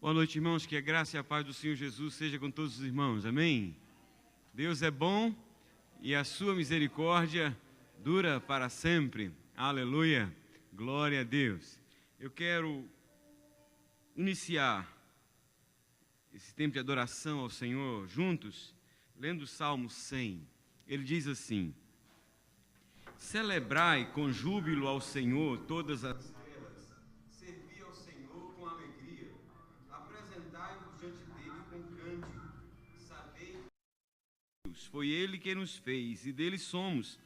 Boa noite, irmãos, que a graça e a paz do Senhor Jesus seja com todos os irmãos, amém? Deus é bom e a sua misericórdia dura para sempre, aleluia, glória a Deus. Eu quero iniciar esse tempo de adoração ao Senhor juntos, lendo o Salmo 100. Ele diz assim: celebrai com júbilo ao Senhor todas as foi Ele quem nos fez, e dele somos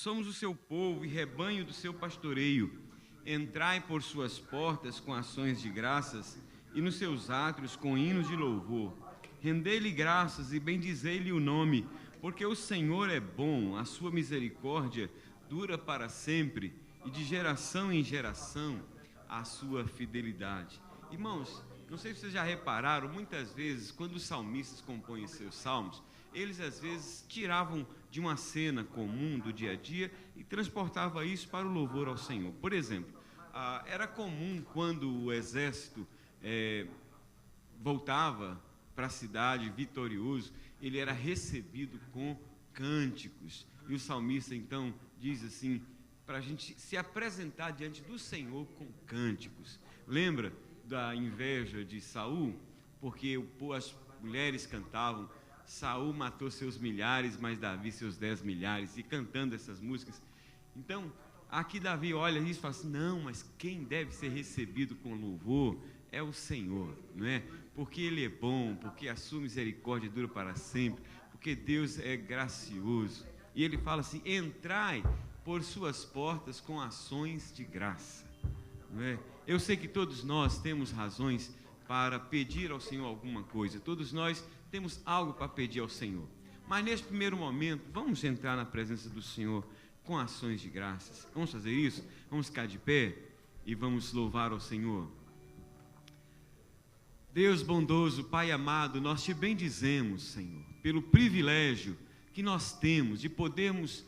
o seu povo e rebanho do seu pastoreio. Entrai por suas portas com ações de graças, e nos seus átrios com hinos de louvor. Rendei-lhe graças e bendizei-lhe o nome, porque o Senhor é bom, a sua misericórdia dura para sempre, e de geração em geração a sua fidelidade. Irmãos, não sei se vocês já repararam, muitas vezes, quando os salmistas compõem seus salmos, eles às vezes tiravam de uma cena comum do dia a dia e transportavam isso para o louvor ao Senhor. Por exemplo, era comum quando o exército voltava para a cidade vitorioso, ele era recebido com cânticos. E o salmista então diz assim, para a gente se apresentar diante do Senhor com cânticos. Lembra da inveja de Saul? Porque as mulheres cantavam: Saul matou seus milhares, mas Davi seus 10 milhares, e cantando essas músicas. Então, aqui Davi olha isso e fala assim: não, mas quem deve ser recebido com louvor é o Senhor, não é? Porque Ele é bom, porque a sua misericórdia dura para sempre, porque Deus é gracioso. E ele fala assim: entrai por suas portas com ações de graça, não é? Eu sei que todos nós temos razões para pedir ao Senhor alguma coisa, todos nós temos algo para pedir ao Senhor, mas neste primeiro momento, vamos entrar na presença do Senhor com ações de graças. Vamos fazer isso? Vamos ficar de pé e vamos louvar ao Senhor. Deus bondoso, Pai amado, nós te bendizemos, Senhor, pelo privilégio que nós temos de podermos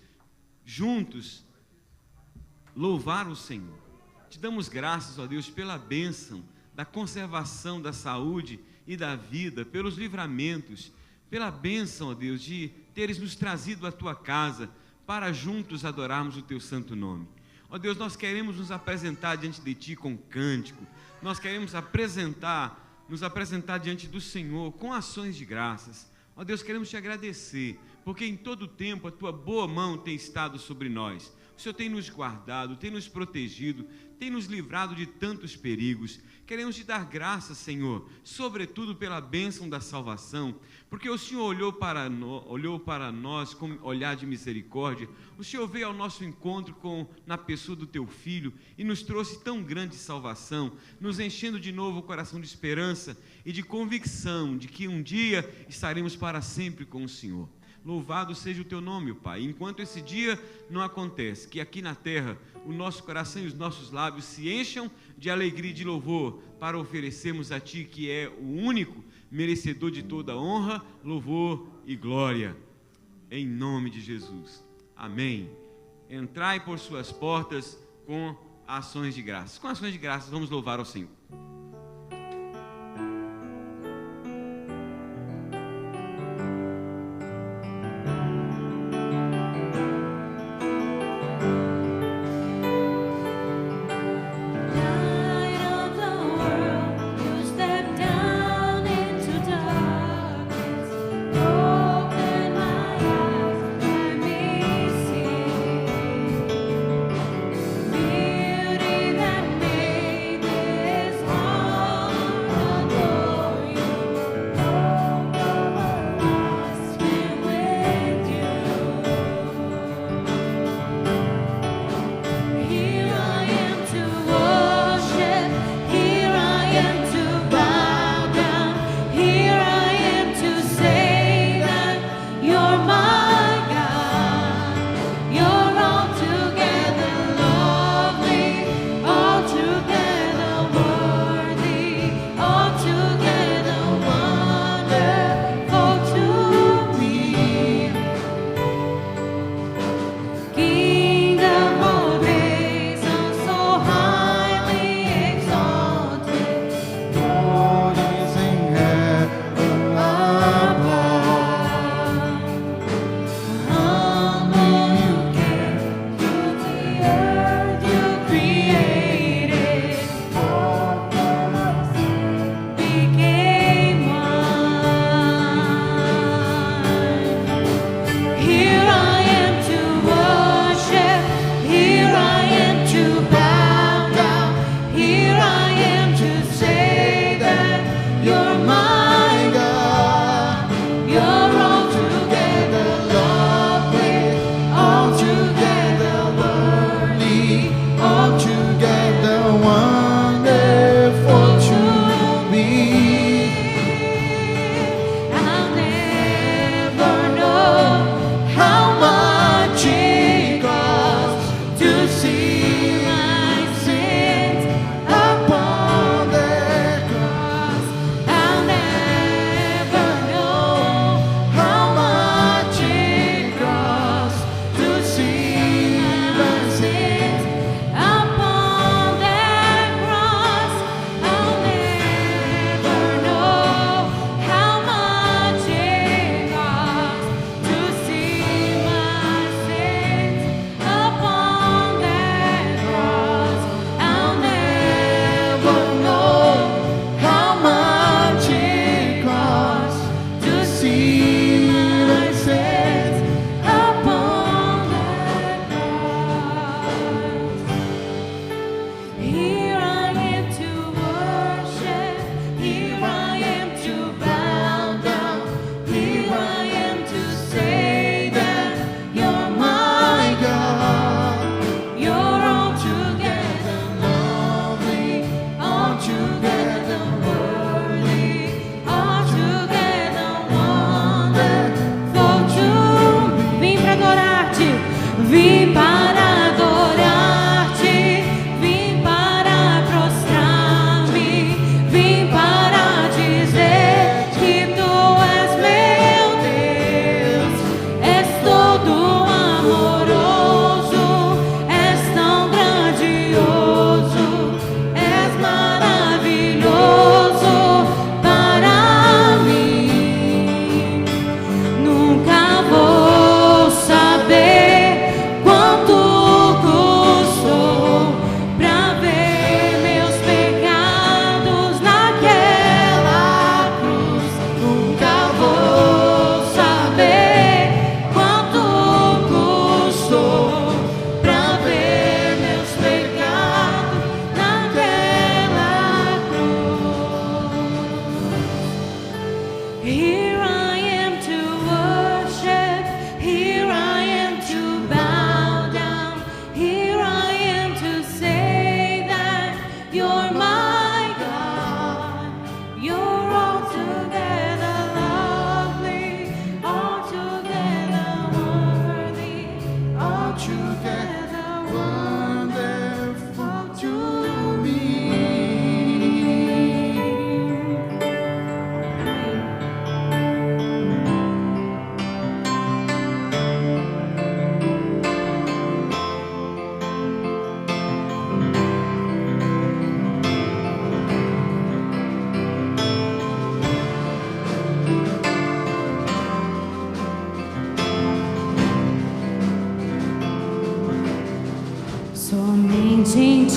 juntos louvar o Senhor. Te damos graças, ó Deus, pela bênção da conservação da saúde e da vida, pelos livramentos, pela bênção, ó Deus, de teres nos trazido à tua casa para juntos adorarmos o teu santo nome. Ó Deus, nós queremos nos apresentar diante de ti com cântico, nós queremos nos apresentar diante do Senhor com ações de graças. Ó Deus, queremos te agradecer, porque em todo o tempo a tua boa mão tem estado sobre nós. O Senhor tem nos guardado, tem nos protegido, tem nos livrado de tantos perigos. Queremos te dar graças, Senhor, sobretudo pela bênção da salvação, porque o Senhor olhou para nós com olhar de misericórdia. O Senhor veio ao nosso encontro na pessoa do teu Filho e nos trouxe tão grande salvação, nos enchendo de novo o coração de esperança e de convicção de que um dia estaremos para sempre com o Senhor. Louvado seja o teu nome, Pai. Enquanto esse dia não acontece, que aqui na terra o nosso coração e os nossos lábios se encham de alegria e de louvor para oferecermos a Ti, que é o único merecedor de toda honra, louvor e glória. Em nome de Jesus. Amém. Entrai por suas portas com ações de graças. Com ações de graças vamos louvar ao Senhor. Beauty that made this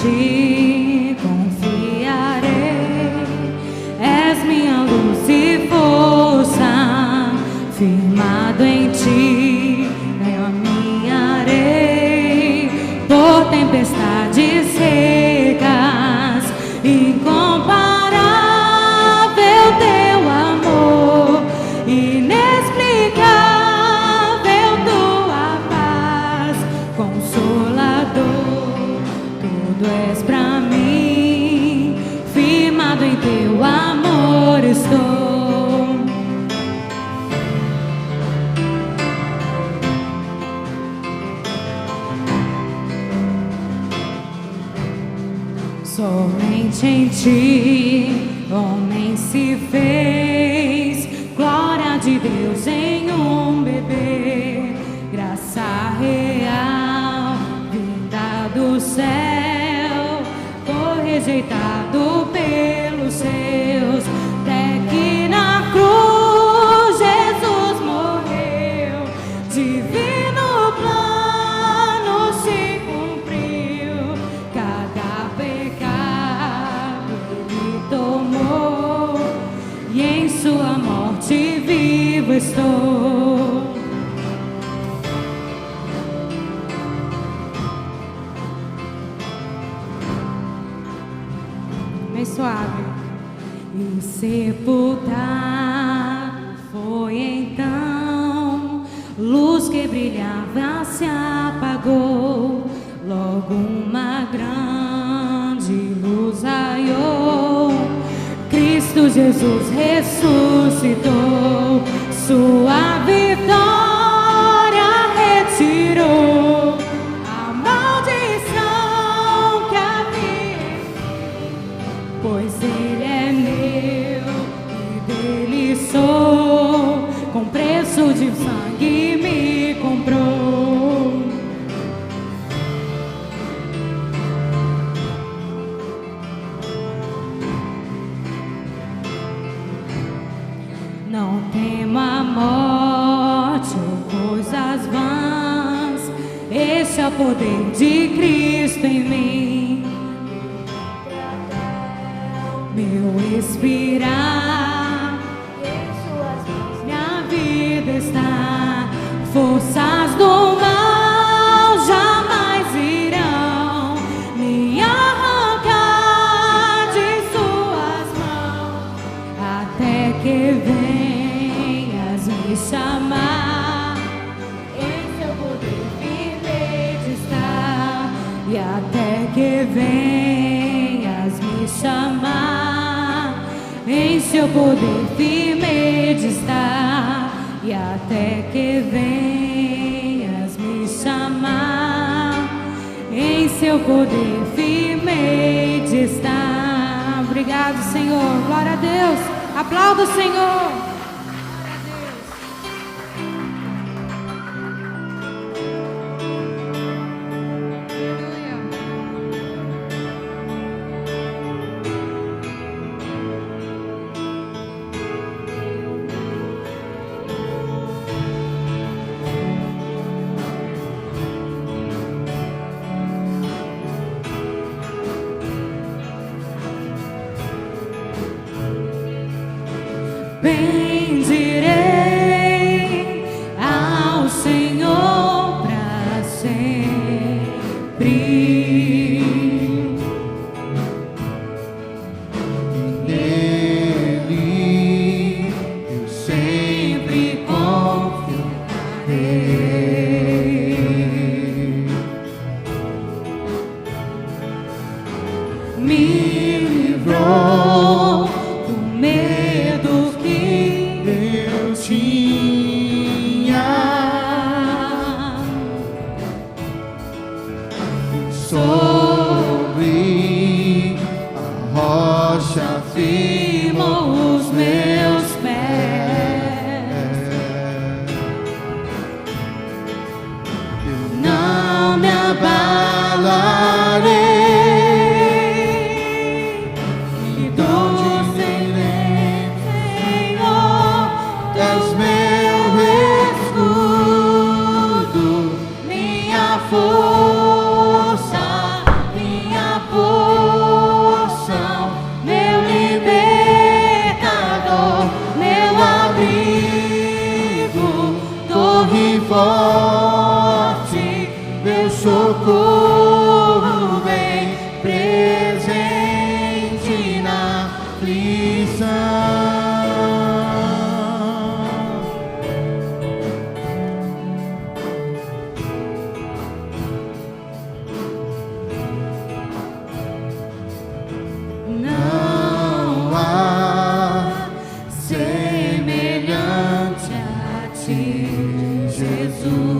ti confiarei. És minha luz e força, firmado em ti caminharei por tempestades secas. Incomparável teu amor, inexplicável tua paz, consolador, tudo és pra mim, firmado em teu amor estou. Somente em ti, homem se fez, glória de Deus em um bebê, graça real, vinda do céu, foi rejeitado pelos seus, até que na cruz Jesus morreu, divino plano se cumpriu, cada pecado ele tomou, e em sua morte vivo estou. Bem suave. E sepultado foi então, luz que brilhava se apagou, logo uma grande luz raiou. Cristo Jesus ressuscitou, sua vitória retirou a maldição que havia, pois ele é meu e dele sou, com preço de sangue me comprou. Não temo a morte ou coisas vãs, esse é o poder de Cristo em mim. Meu respirar, em suas mãos minha vida está, forças do mal jamais irão me arrancar de suas mãos, até que venhas me chamar, em seu poder firme de estar, e até que venhas me chamar, em seu poder firme de estar, e até que venhas me chamar, em seu poder firme de estar. Obrigado, Senhor. Glória a Deus. Aplauda o Senhor. Bendirei ao Senhor para sempre. Nele eu sempre confiarei. Me livrou do medo que eu tinha. Sobre a rocha firmou os meus pés. Eu não me abalarei. Força, minha minha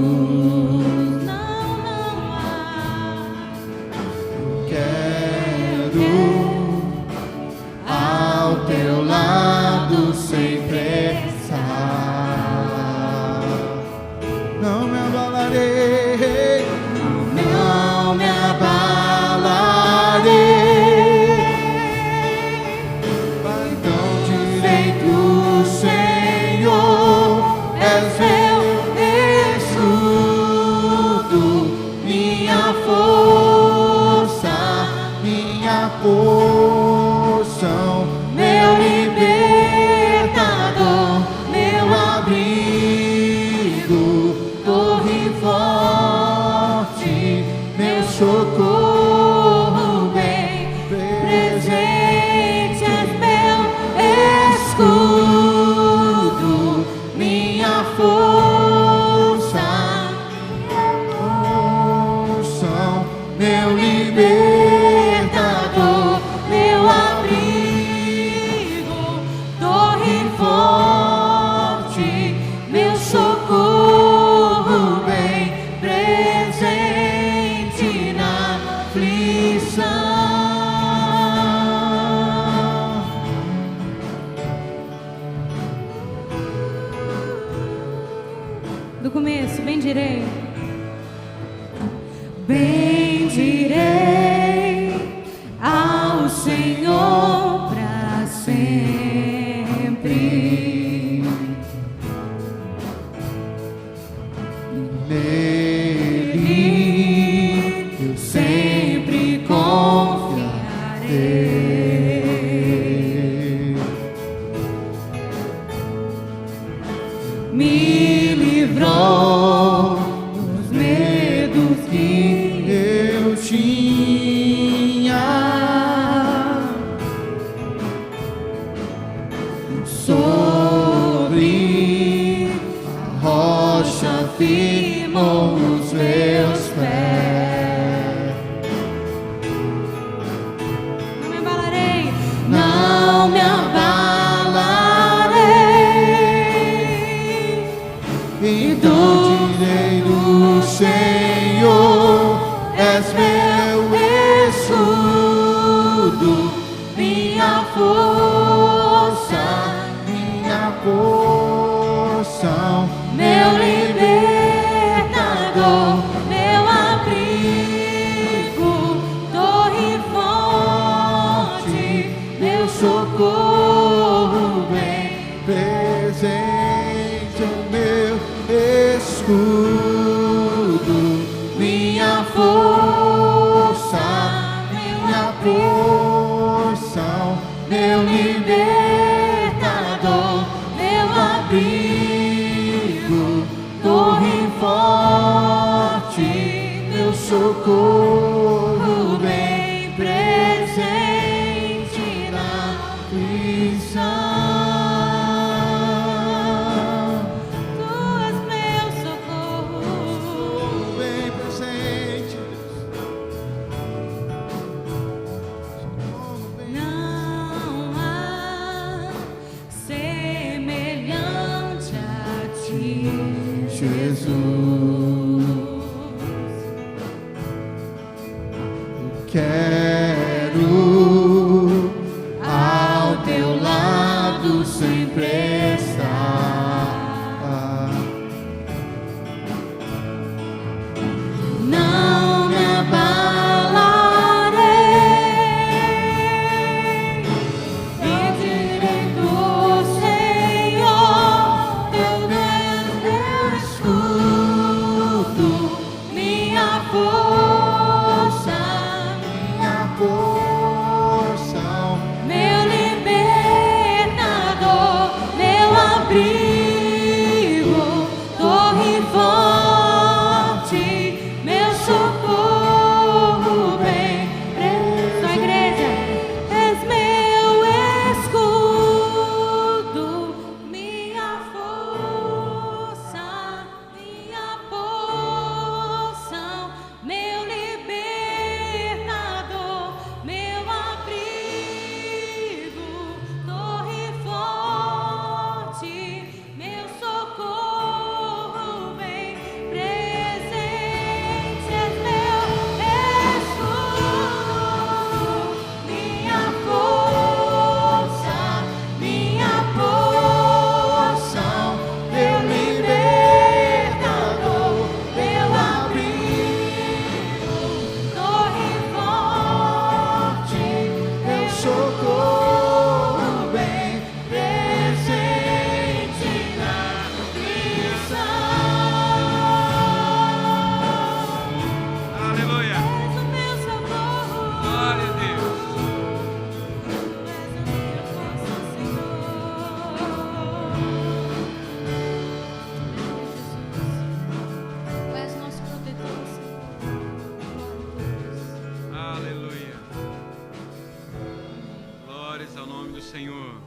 Senhor.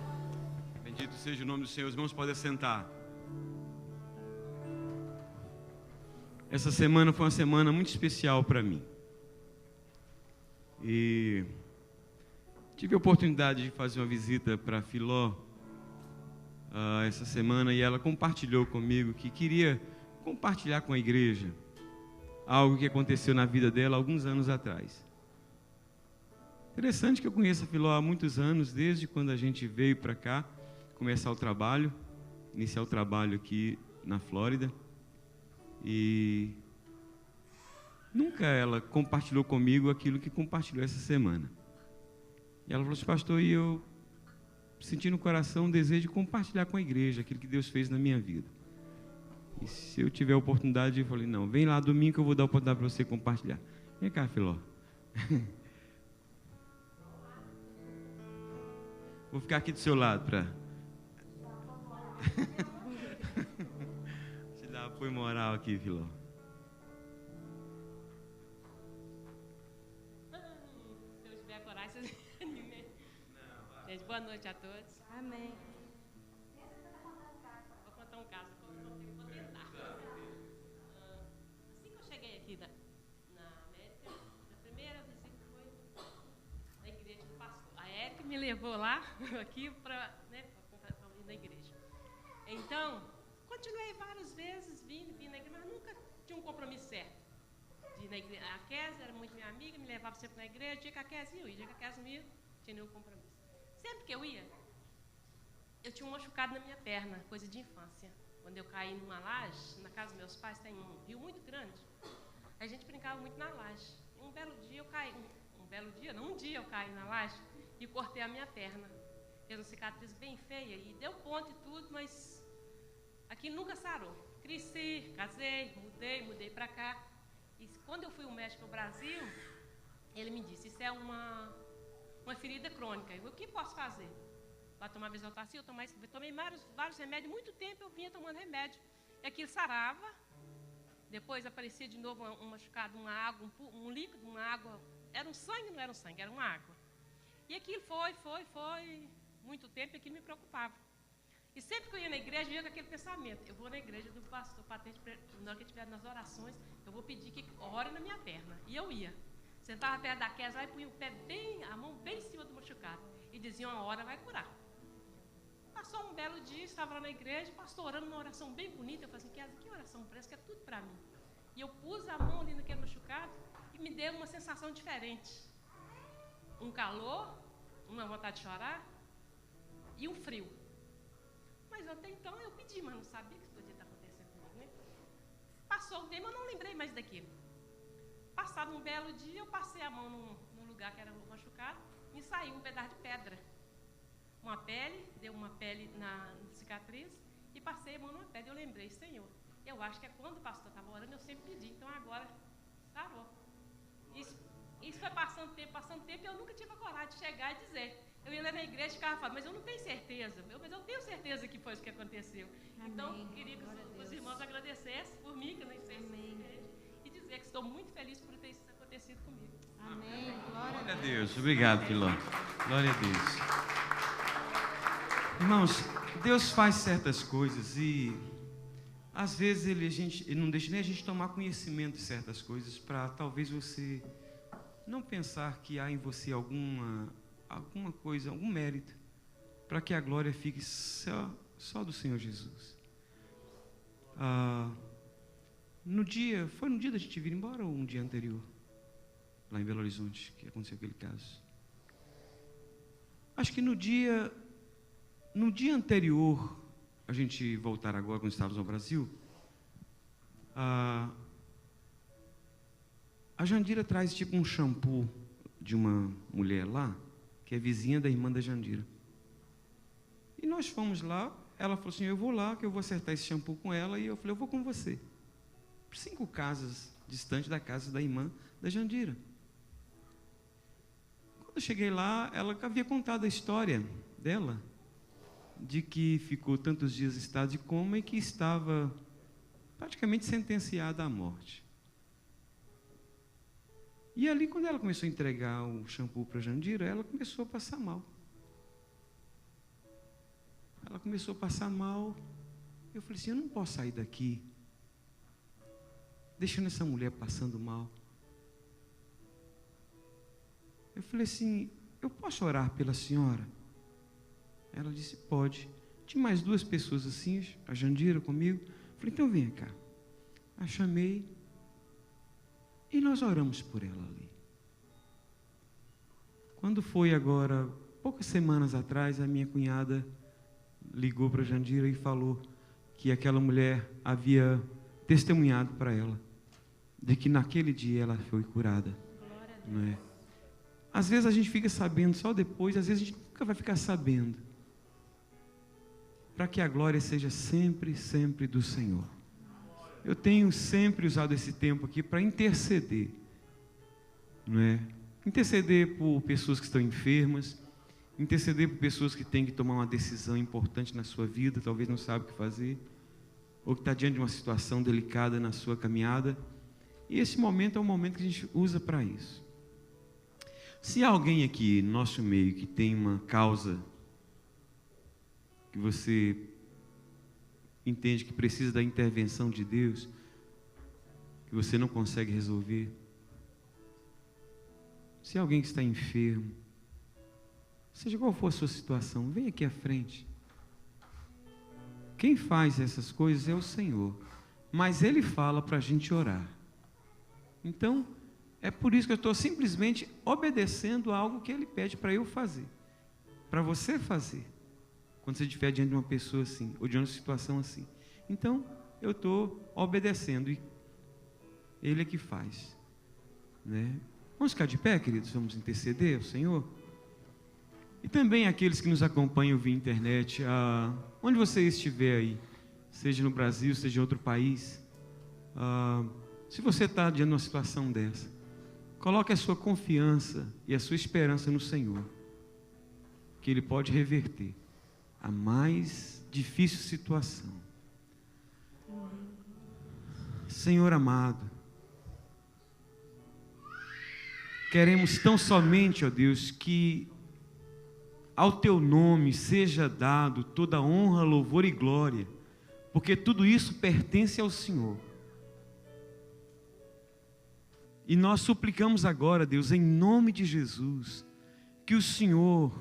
Bendito seja o nome do Senhor. Os irmãos podem sentar. Essa semana foi uma semana muito especial para mim. E tive a oportunidade de fazer uma visita para Filó essa semana, e ela compartilhou comigo que queria compartilhar com a igreja algo que aconteceu na vida dela alguns anos atrás. Interessante que eu conheço a Filó há muitos anos, desde quando a gente veio para cá começar o trabalho, iniciar o trabalho aqui na Flórida. E nunca ela compartilhou comigo aquilo que compartilhou essa semana. E ela falou assim: pastor, e eu senti no coração um desejo de compartilhar com a igreja aquilo que Deus fez na minha vida. E se eu tiver a oportunidade, eu falei: não, vem lá domingo que eu vou dar a oportunidade para você compartilhar. Vem cá, Filó. Vou ficar aqui do seu lado para te dar apoio moral aqui, Filó. Se eu tiver coragem, vocês animem. Gente, boa noite a todos. Amém. Vou contar um caso que eu vou tentar. Assim que eu cheguei aqui na América, a primeira visita foi na igreja do pastor. A Érica me levou lá, aqui, para ir na igreja. Então, continuei várias vezes, vim na igreja, mas nunca tinha um compromisso certo. De ir na igreja. A Kézia era muito minha amiga, me levava sempre na igreja. Dia que a Kézia ia, dia que a Kézia ia, tinha nenhum compromisso. Sempre que eu ia, eu tinha um machucado na minha perna, coisa de infância. Quando eu caí numa laje, na casa dos meus pais tem um rio muito grande, a gente brincava muito na laje. Um belo dia eu caí, um dia eu caí na laje e cortei a minha perna. Fez uma cicatriz bem feia e deu ponto e tudo, mas aquilo nunca sarou. Cresci, casei, mudei para cá. E quando eu fui ao médico no Brasil, ele me disse: isso é uma ferida crônica. O que posso fazer? Para tomar Vesotacil, eu tomei vários remédios. Muito tempo eu vinha tomando remédio. E aquilo sarava. Depois aparecia de novo um machucado, uma água, um líquido, uma água. Era um sangue, não era um sangue, era uma água. E aquilo foi muito tempo, e aquilo me preocupava. E sempre que eu ia na igreja, eu ia com aquele pensamento: eu vou na igreja do pastor Patente, na hora que estiver nas orações, eu vou pedir que ore na minha perna. E eu ia. Sentava perto da Kézia lá e punha a mão bem em cima do machucado. E dizia: uma hora vai curar. Passou um belo dia, estava lá na igreja, o pastor orando uma oração bem bonita. Eu falei assim: Kézia, que oração, parece que é tudo para mim. E eu pus a mão ali naquele machucado e me deu uma sensação diferente. Um calor, uma vontade de chorar e um frio. Mas até então eu pedi, mas não sabia que isso podia estar acontecendo comigo, né? Passou o tempo, eu não lembrei mais daquilo. Passado um belo dia, eu passei a mão num lugar que era machucado e saiu um pedaço de pedra. Uma pele, deu uma pele na cicatriz e passei a mão numa pedra. Eu lembrei: Senhor, eu acho que é quando o pastor estava orando, eu sempre pedi, então agora sarou. Isso foi passando tempo, e eu nunca tive a coragem de chegar e dizer. Eu ia lá na igreja e ficava falando: mas eu não tenho certeza. Mas eu tenho certeza que foi isso que aconteceu. Amém. Então, queria que os irmãos agradecessem por mim, que eu nem sei se igreja, e dizer que estou muito feliz por ter isso acontecido comigo. Amém. Glória a Deus. Obrigado, Filó. Glória a Deus. Irmãos, Deus faz certas coisas e às vezes ele não deixa nem a gente tomar conhecimento de certas coisas, para talvez você não pensar que há em você alguma coisa, algum mérito, para que a glória fique só do Senhor Jesus. Foi no dia da gente vir embora ou um dia anterior, lá em Belo Horizonte, que aconteceu aquele caso? Acho que no dia anterior a gente voltar agora, quando estávamos no Brasil, a Jandira traz tipo um shampoo de uma mulher lá, que é vizinha da irmã da Jandira. E nós fomos lá, ela falou assim: eu vou lá, que eu vou acertar esse shampoo com ela. E eu falei: eu vou com você. 5 casas distante da casa da irmã da Jandira. Quando eu cheguei lá, ela havia contado a história dela, de que ficou tantos dias em estado de coma e que estava praticamente sentenciada à morte. E ali, quando ela começou a entregar o shampoo para a Jandira, ela começou a passar mal. Ela começou a passar mal. Eu falei assim, eu não posso sair daqui deixando essa mulher passando mal. Eu falei assim, eu posso orar pela senhora? Ela disse, pode. Tinha mais 2 pessoas assim, a Jandira comigo. Eu falei, então vem cá. A chamei e nós oramos por ela ali. Quando foi agora, poucas semanas atrás, a minha cunhada ligou para a Jandira e falou que aquela mulher havia testemunhado para ela de que naquele dia ela foi curada. Não é? Às vezes a gente fica sabendo só depois, às vezes a gente nunca vai ficar sabendo. Para que a glória seja sempre, sempre do Senhor. Eu tenho sempre usado esse tempo aqui para interceder, não é? Interceder por pessoas que estão enfermas, interceder por pessoas que têm que tomar uma decisão importante na sua vida, talvez não sabe o que fazer, ou que está diante de uma situação delicada na sua caminhada. E esse momento é um momento que a gente usa para isso. Se há alguém aqui no nosso meio que tem uma causa que você entende que precisa da intervenção de Deus, que você não consegue resolver, se há alguém que está enfermo, seja qual for a sua situação, vem aqui à frente. Quem faz essas coisas é o Senhor, mas Ele fala para a gente orar. Então, é por isso que eu estou simplesmente obedecendo a algo que Ele pede para eu fazer, para você fazer, quando você estiver diante de uma pessoa assim, ou de uma situação assim. Então, eu estou obedecendo, e Ele é que faz, né? Vamos ficar de pé, queridos, vamos interceder ao Senhor. E também aqueles que nos acompanham via internet, onde você estiver aí, seja no Brasil, seja em outro país, se você está diante de uma situação dessa, coloque a sua confiança e a sua esperança no Senhor, que Ele pode reverter a mais difícil situação. Senhor amado, queremos tão somente, ó Deus, que ao Teu nome seja dado toda honra, louvor e glória, porque tudo isso pertence ao Senhor. E nós suplicamos agora, Deus, em nome de Jesus, que o Senhor,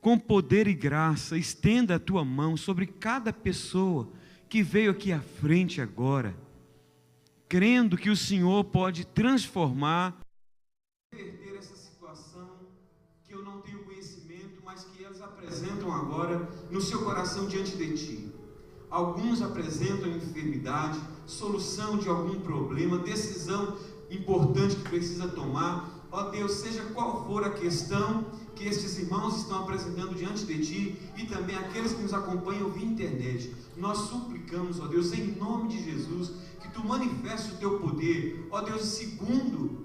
com poder e graça, estenda a Tua mão sobre cada pessoa que veio aqui à frente agora, crendo que o Senhor pode transformar, reverter essa situação que eu não tenho conhecimento, mas que elas apresentam agora no seu coração diante de Ti. Alguns apresentam enfermidade, solução de algum problema, decisão importante que precisa tomar. Ó Deus, seja qual for a questão que estes irmãos estão apresentando diante de Ti, e também aqueles que nos acompanham via internet, nós suplicamos, ó Deus, em nome de Jesus, que Tu manifeste o Teu poder, ó Deus, segundo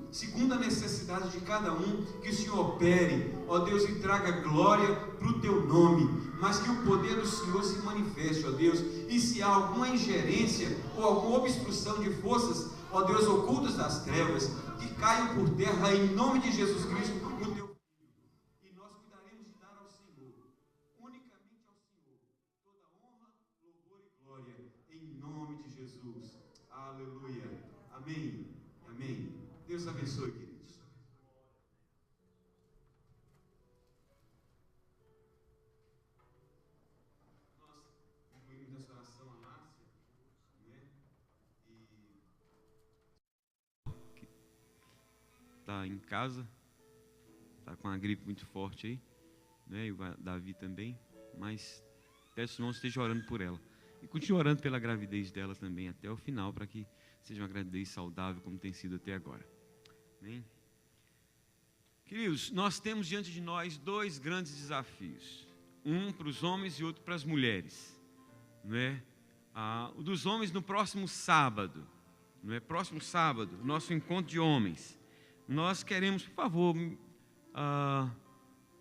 a necessidade de cada um, que o Senhor opere, ó Deus, e traga glória para o Teu nome, mas que o poder do Senhor se manifeste, ó Deus, e se há alguma ingerência ou alguma obstrução de forças, ó Deus, ocultas das trevas, que caiam por terra em nome de Jesus Cristo, o Teu Filho, e nós cuidaremos de dar ao Senhor, unicamente ao Senhor, toda honra, louvor e glória, em nome de Jesus. Aleluia. Amém. Amém. Deus abençoe, queridos. Nós concluímos essa oração a Márcia, né? E está em casa, está com uma gripe muito forte aí, né? E o Davi também, mas peço que não esteja orando por ela. E continue orando pela gravidez dela também até o final, para que seja uma gravidez saudável como tem sido até agora. Amém? Queridos, nós temos diante de nós 2 grandes desafios. Um para os homens e outro para as mulheres. Não é? O dos homens no próximo sábado. Não é? Próximo sábado, nosso encontro de homens. Nós queremos, por favor,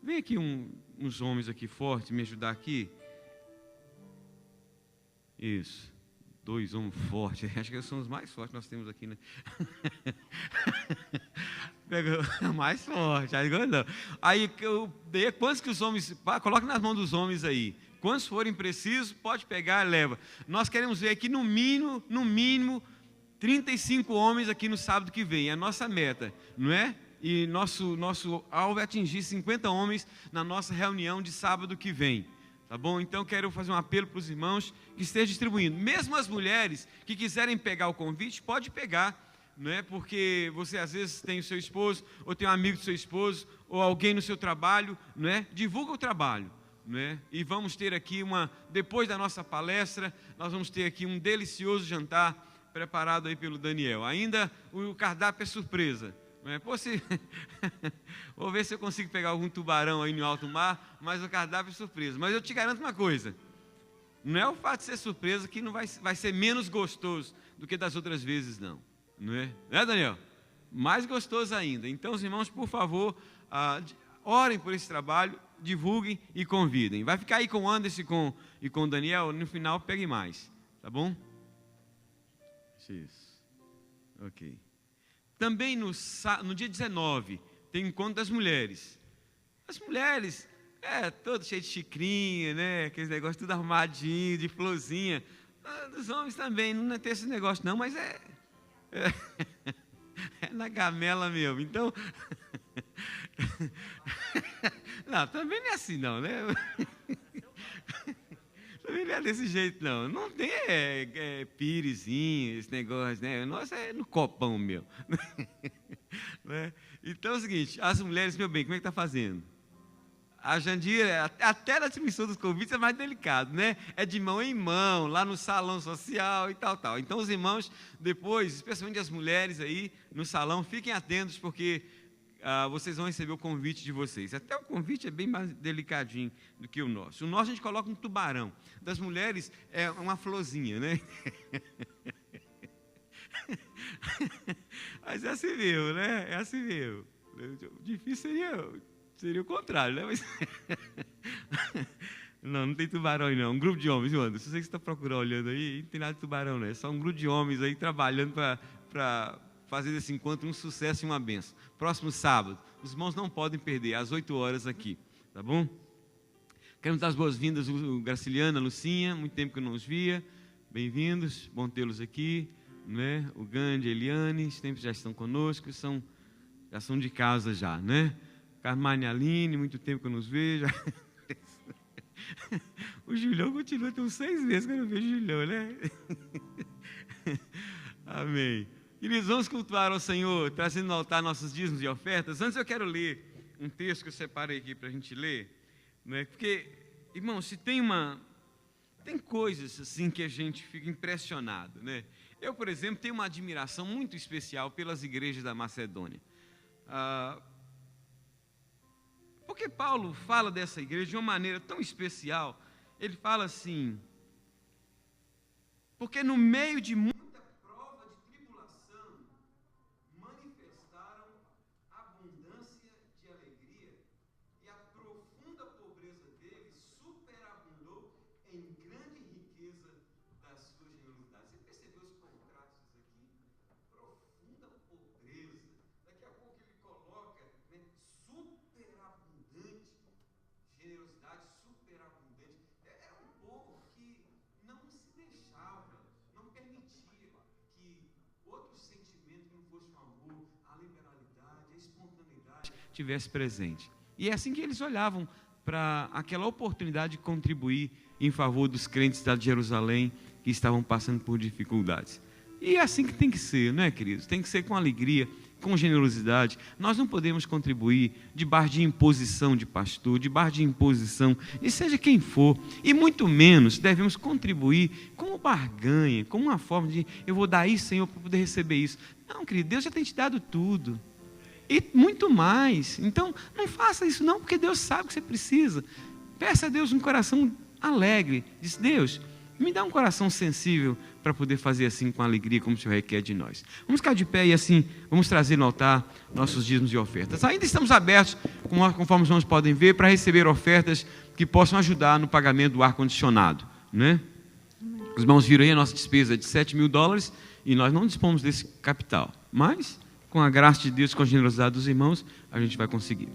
vem aqui uns homens aqui fortes me ajudar aqui. Isso, 2 homens fortes, acho que eles são os mais fortes que nós temos aqui, né? Pega mais forte. Agora não. Aí, quantos que os homens... Coloca nas mãos dos homens aí. Quantos forem precisos, pode pegar, leva. Nós queremos ver aqui, no mínimo, 35 homens aqui no sábado que vem. É a nossa meta, não é? E nosso alvo é atingir 50 homens na nossa reunião de sábado que vem. Tá bom? Então, quero fazer um apelo para os irmãos que estejam distribuindo. Mesmo as mulheres que quiserem pegar o convite, pode pegar. Não é? Porque você às vezes tem o seu esposo, ou tem um amigo do seu esposo, ou alguém no seu trabalho, não é? Divulga o trabalho, não é? E vamos ter aqui depois da nossa palestra, nós vamos ter aqui um delicioso jantar preparado aí pelo Daniel. Ainda o cardápio é surpresa, não é? Vou ver se eu consigo pegar algum tubarão aí no alto mar, mas o cardápio é surpresa. Mas eu te garanto uma coisa, não é o fato de ser surpresa que não vai ser menos gostoso do que das outras vezes, não. Não é? Não é, Daniel? Mais gostoso ainda. Então, os irmãos, por favor, orem por esse trabalho, divulguem e convidem. Vai ficar aí com o Anderson e com o Daniel, no final pegue mais. Tá bom? Isso. Ok. Também no dia 19, tem encontro das mulheres. As mulheres, todo cheio de xicrinha, né? Aqueles negócios tudo arrumadinho, de florzinha. Dos homens também, não tem esse negócio não, mas é na gamela mesmo. Então, não, também não é assim não, né? Também não é desse jeito não. Não tem pirezinho, esse negócio, né? Nossa, é no copão mesmo. Né? Então é o seguinte, as mulheres, meu bem, como é que está fazendo? A Jandira, até na distribuição dos convites é mais delicado, né? É de mão em mão, lá no salão social e tal. Então, os irmãos, depois, especialmente as mulheres aí no salão, fiquem atentos, porque vocês vão receber o convite de vocês. Até o convite é bem mais delicadinho do que o nosso. O nosso a gente coloca um tubarão. Das mulheres é uma florzinha, né? Mas é assim mesmo, né? É assim mesmo. Difícil seria o contrário, né? Mas não tem tubarão aí não. Um grupo de homens, Anderson, se você está procurando, olhando aí, não tem nada de tubarão, não. É só um grupo de homens aí trabalhando para fazer desse encontro um sucesso e uma bênção. Próximo sábado, os irmãos não podem perder, às 8 horas aqui, tá bom? Queremos dar as boas-vindas ao Graciliano, a Lucinha, muito tempo que eu não os via. Bem-vindos, bom tê-los aqui, né? O Gandhi, a Eliane, sempre já estão conosco, já são de casa já, né? Carmine, Aline, muito tempo que eu não os vejo. O Julião continua, tem uns 6 meses que eu não vejo o Julião, né? Amém. Queridos, vamos cultuar ao Senhor, trazendo no altar nossos dízimos e ofertas. Antes eu quero ler um texto que eu separei aqui para a gente ler, né? Porque, irmãos, se tem coisas assim que a gente fica impressionado, né? Eu, por exemplo, tenho uma admiração muito especial pelas igrejas da Macedônia. Porque Paulo fala dessa igreja de uma maneira tão especial. Ele fala assim: porque no meio de muita prova de tribulação, manifestaram abundância de alegria, e a profunda pobreza deles superabundou em grande riqueza da sua generosidade. Você percebeu os contrastes aqui? Profunda pobreza. Daqui a pouco ele coloca, né, superabundante generosidade, superabundante. Era um povo que não se deixava, não permitia que outro sentimento que não fosse o amor, a liberalidade, a espontaneidade tivesse presente. E é assim que eles olhavam para aquela oportunidade de contribuir em favor dos crentes de Jerusalém que estavam passando por dificuldades. E é assim que tem que ser, não é, queridos? Tem que ser com alegria, com generosidade. Nós não podemos contribuir debaixo de imposição de pastor, debaixo de imposição de seja quem for, e muito menos devemos contribuir como barganha, como uma forma de eu vou dar isso, Senhor, para poder receber isso. Não, querido, Deus já tem te dado tudo e muito mais. Então não faça isso não, porque Deus sabe o que você precisa. Peça a Deus um coração alegre. Diz: Deus, me dá um coração sensível para poder fazer assim com alegria, como o Senhor requer de nós. Vamos ficar de pé e assim, vamos trazer no altar nossos dízimos e ofertas. Ainda estamos abertos, conforme os irmãos podem ver, para receber ofertas que possam ajudar no pagamento do ar-condicionado, né? Os irmãos viram aí a nossa despesa de $7.000 e nós não dispomos desse capital, mas com a graça de Deus, com a generosidade dos irmãos, a gente vai conseguir.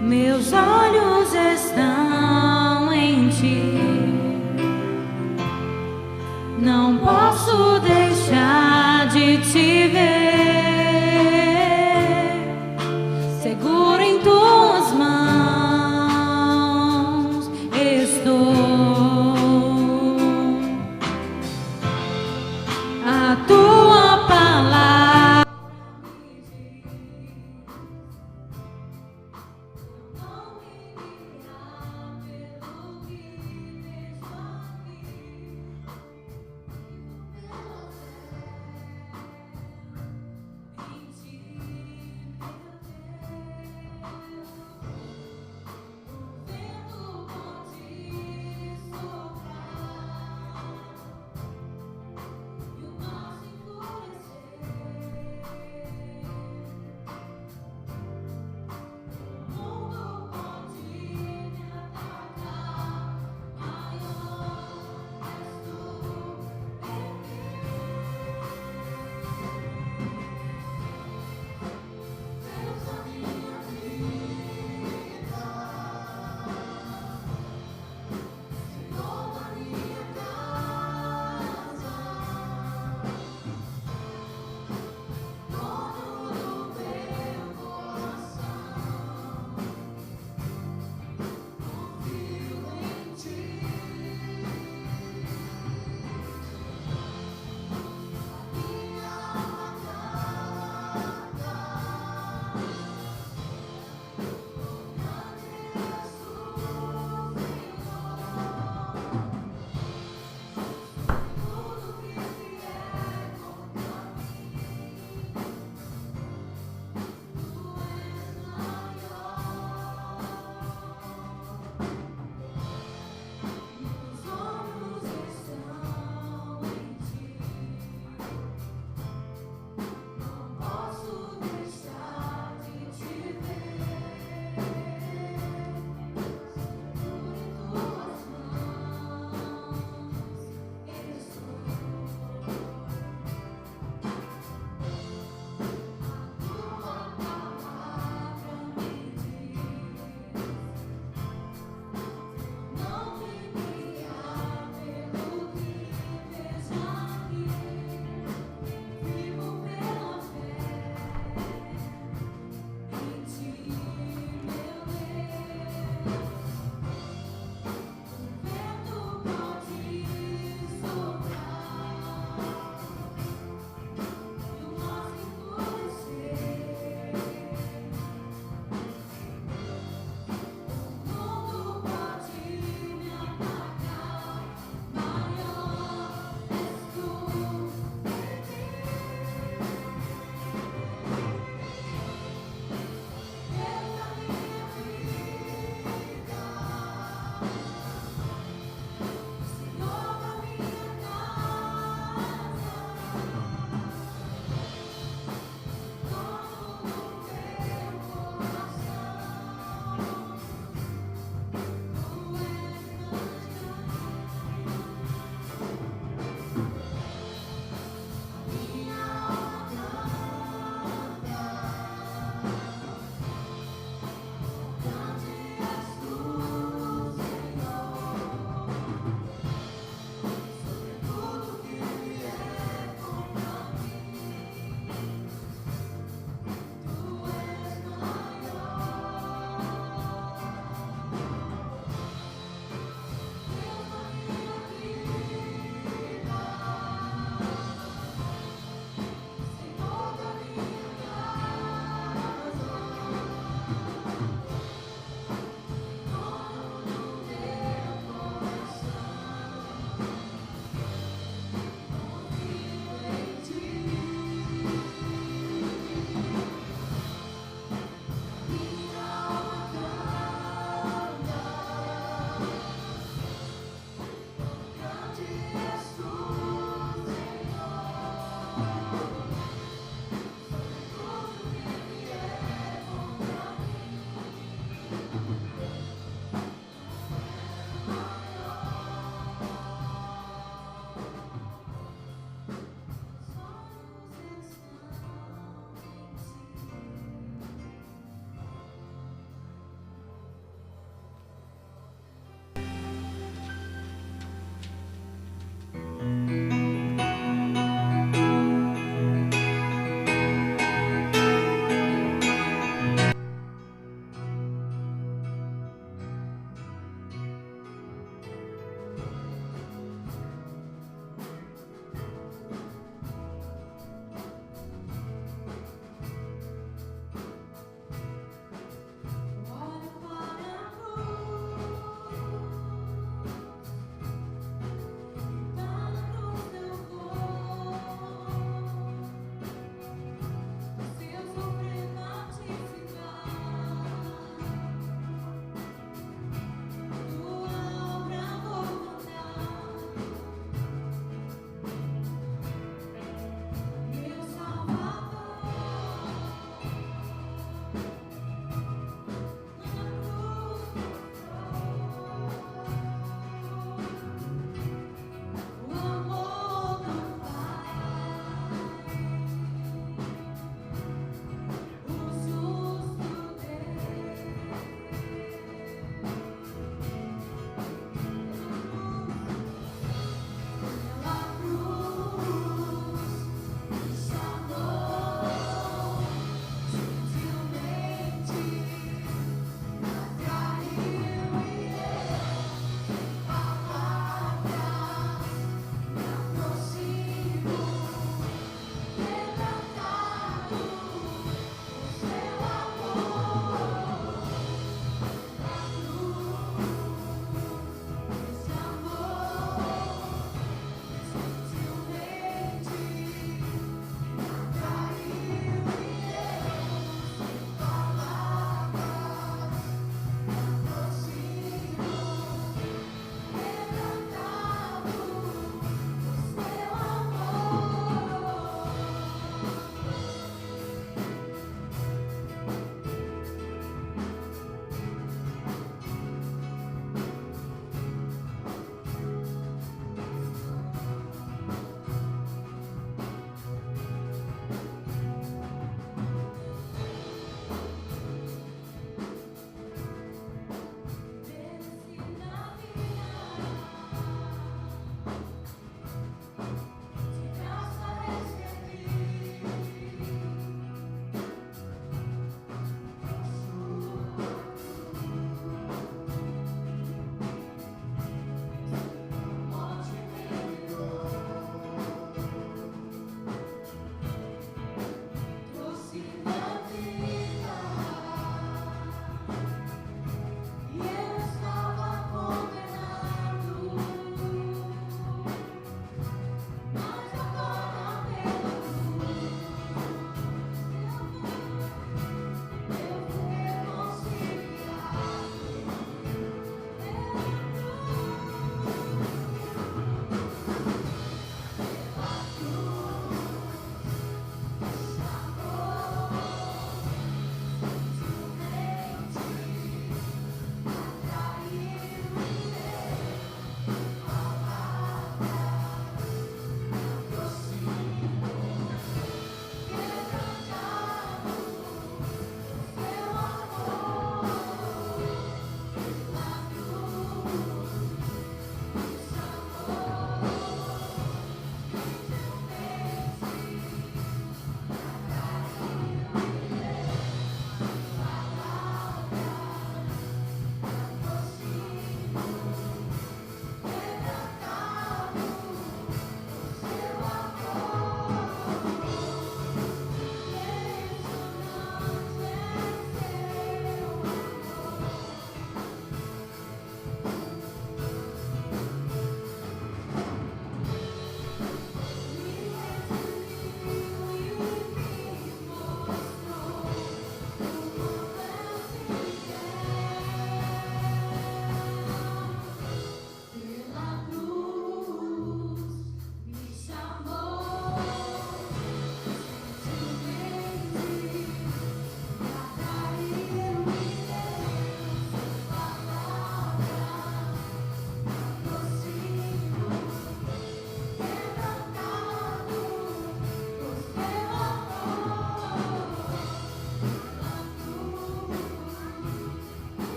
Meus olhos estão em ti, não posso deixar de te ver, seguro em tuas mãos estou, a tua palavra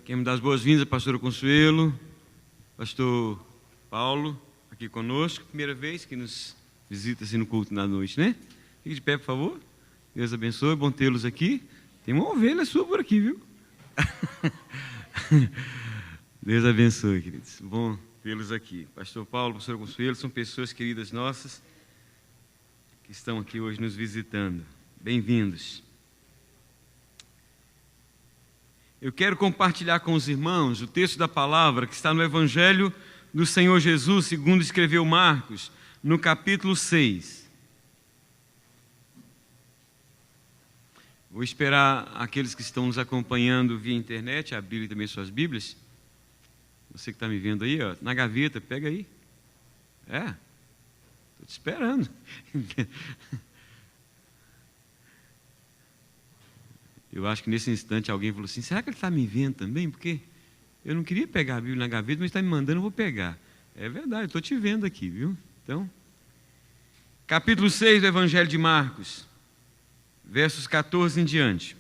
Quero me dar as boas-vindas à pastora Consuelo, pastor Paulo, aqui conosco, primeira vez que nos visita assim no culto na noite, né? Fique de pé, por favor. Deus abençoe, bom tê-los aqui. Tem uma ovelha sua por aqui, viu? Deus abençoe, queridos. Bom tê-los aqui. Pastor Paulo, pastor Consuelo, são pessoas queridas nossas que estão aqui hoje nos visitando. Bem-vindos. Eu quero compartilhar com os irmãos o texto da palavra que está no Evangelho do Senhor Jesus, segundo escreveu Marcos, no capítulo 6. Vou esperar aqueles que estão nos acompanhando via internet abrirem também suas Bíblias. Você que está me vendo aí, ó, na gaveta, pega aí. Estou te esperando. Eu acho que nesse instante alguém falou assim, será que ele está me vendo também? Porque eu não queria pegar a Bíblia na gaveta, mas está me mandando, eu vou pegar. É verdade, estou te vendo aqui, viu? Então, capítulo 6 do Evangelho de Marcos, versos 14 em diante.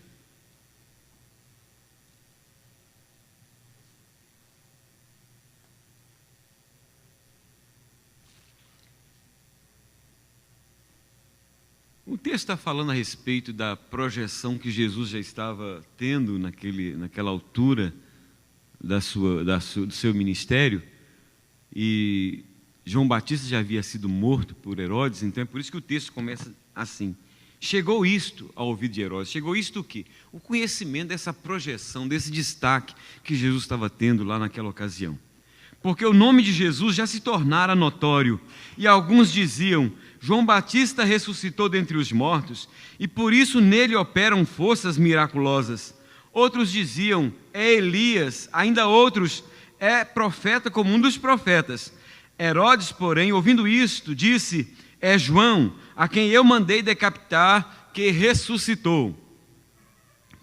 O texto está falando a respeito da projeção que Jesus já estava tendo naquela altura do seu ministério, e João Batista já havia sido morto por Herodes, então é por isso que o texto começa assim. Chegou isto ao ouvido de Herodes, chegou isto o quê? O conhecimento dessa projeção, desse destaque que Jesus estava tendo lá naquela ocasião. Porque o nome de Jesus já se tornara notório, e alguns diziam, João Batista ressuscitou dentre os mortos, e por isso nele operam forças miraculosas. Outros diziam, é Elias, ainda outros, é profeta como um dos profetas. Herodes, porém, ouvindo isto, disse, é João, a quem eu mandei decapitar, que ressuscitou.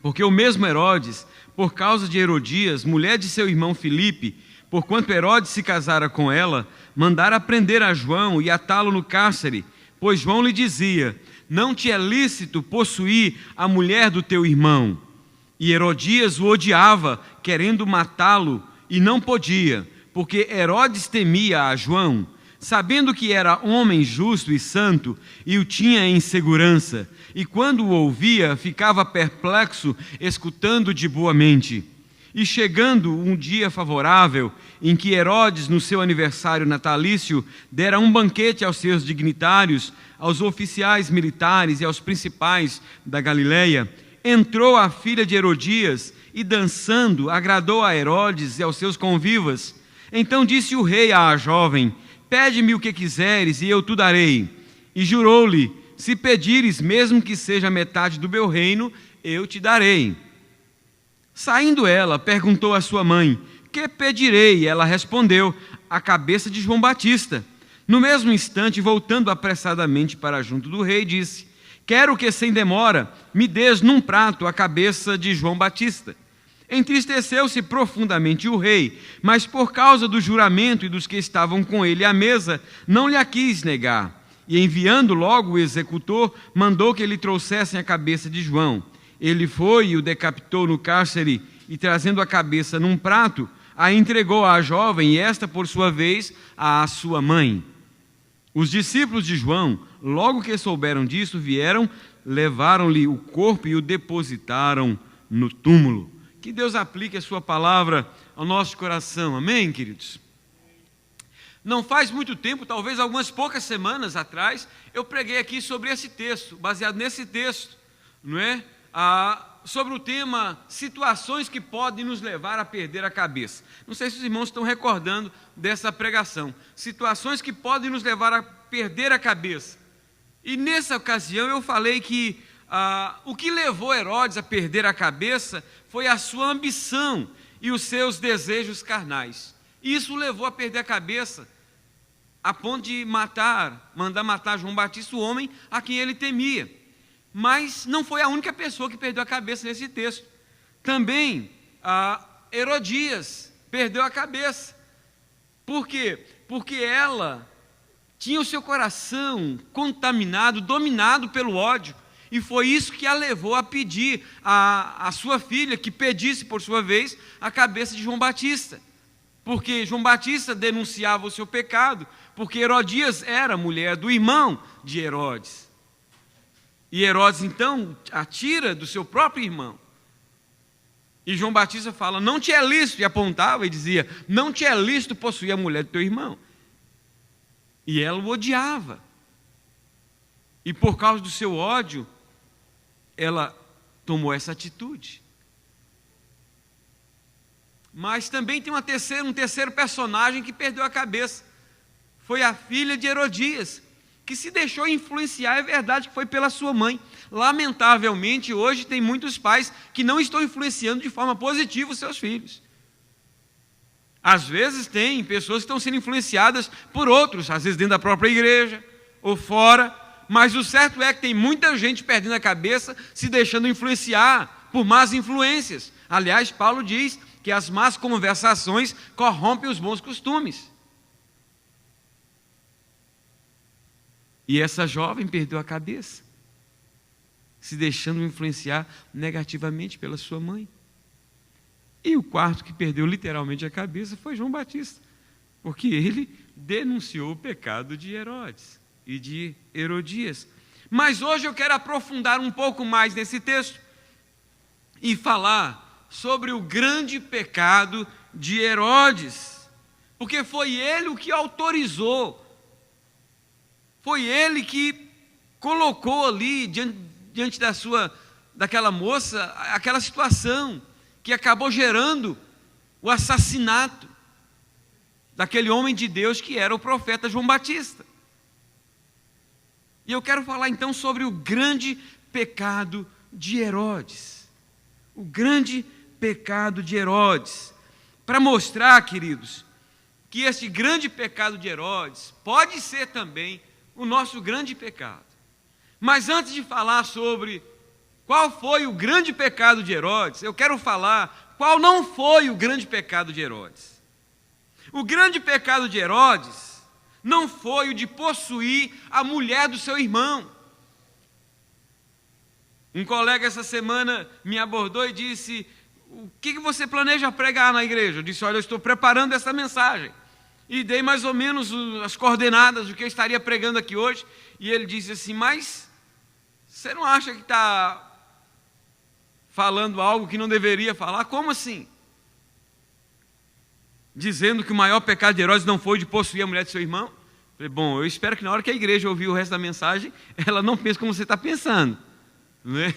Porque o mesmo Herodes, por causa de Herodias, mulher de seu irmão Filipe, porquanto Herodes se casara com ela, mandara prender a João e atá-lo no cárcere, pois João lhe dizia, não te é lícito possuir a mulher do teu irmão. E Herodias o odiava, querendo matá-lo, e não podia, porque Herodes temia a João, sabendo que era homem justo e santo, e o tinha em segurança, e quando o ouvia, ficava perplexo, escutando de boa mente. E chegando um dia favorável, em que Herodes, no seu aniversário natalício, dera um banquete aos seus dignitários, aos oficiais militares e aos principais da Galileia, entrou a filha de Herodias e, dançando, agradou a Herodes e aos seus convivas. Então disse o rei à jovem, pede-me o que quiseres e eu te darei. E jurou-lhe, se pedires, mesmo que seja metade do meu reino, eu te darei. Saindo ela, perguntou à sua mãe, que pedirei? E ela respondeu, a cabeça de João Batista. No mesmo instante, voltando apressadamente para junto do rei, disse, quero que sem demora me des num prato a cabeça de João Batista. Entristeceu-se profundamente o rei, mas por causa do juramento e dos que estavam com ele à mesa, não lhe a quis negar. E enviando logo o executor, mandou que lhe trouxessem a cabeça de João. Ele foi e o decapitou no cárcere, e trazendo a cabeça num prato, a entregou à jovem, e esta, por sua vez, à sua mãe. Os discípulos de João, logo que souberam disso, vieram, levaram-lhe o corpo e o depositaram no túmulo. Que Deus aplique a sua palavra ao nosso coração, amém, queridos? Não faz muito tempo, talvez algumas poucas semanas atrás, eu preguei aqui sobre esse texto, baseado nesse texto, não é? Sobre o tema situações que podem nos levar a perder a cabeça. Não sei se os irmãos estão recordando dessa pregação. Situações que podem nos levar a perder a cabeça. E nessa ocasião eu falei que o que levou Herodes a perder a cabeça foi a sua ambição e os seus desejos carnais. Isso o levou a perder a cabeça, a ponto de mandar matar João Batista, o homem a quem ele temia. Mas não foi a única pessoa que perdeu a cabeça nesse texto. Também Herodias perdeu a cabeça. Por quê? Porque ela tinha o seu coração contaminado, dominado pelo ódio. E foi isso que a levou a pedir a sua filha, que pedisse, por sua vez, a cabeça de João Batista. Porque João Batista denunciava o seu pecado, porque Herodias era mulher do irmão de Herodes. E Herodes, então, a tira do seu próprio irmão. E João Batista fala, não te é lícito, e apontava e dizia, não te é lícito possuir a mulher do teu irmão. E ela o odiava. E por causa do seu ódio, ela tomou essa atitude. Mas também tem um terceiro personagem que perdeu a cabeça. Foi a filha de Herodias, que se deixou influenciar, é verdade que foi pela sua mãe. Lamentavelmente, hoje tem muitos pais que não estão influenciando de forma positiva os seus filhos. Às vezes tem pessoas que estão sendo influenciadas por outros, às vezes dentro da própria igreja ou fora, mas o certo é que tem muita gente perdendo a cabeça, se deixando influenciar por más influências. Aliás, Paulo diz que as más conversações corrompem os bons costumes. E essa jovem perdeu a cabeça, se deixando influenciar negativamente pela sua mãe. E o quarto que perdeu literalmente a cabeça foi João Batista, porque ele denunciou o pecado de Herodes e de Herodias. Mas hoje eu quero aprofundar um pouco mais nesse texto e falar sobre o grande pecado de Herodes, porque foi ele o que autorizou, foi ele que colocou ali diante daquela moça aquela situação que acabou gerando o assassinato daquele homem de Deus que era o profeta João Batista. E eu quero falar então sobre o grande pecado de Herodes. O grande pecado de Herodes. Para mostrar, queridos, que esse grande pecado de Herodes pode ser também o nosso grande pecado. Mas antes de falar sobre qual foi o grande pecado de Herodes, eu quero falar qual não foi o grande pecado de Herodes. O grande pecado de Herodes não foi o de possuir a mulher do seu irmão. Um colega essa semana me abordou e disse, o que você planeja pregar na igreja? Eu disse, olha, eu estou preparando essa mensagem. E dei mais ou menos as coordenadas do que eu estaria pregando aqui hoje. E ele disse assim, mas você não acha que está falando algo que não deveria falar? Como assim? Dizendo que o maior pecado de Herodes não foi de possuir a mulher de seu irmão? Eu falei, bom, eu espero que na hora que a igreja ouvir o resto da mensagem, ela não pense como você está pensando. Não é?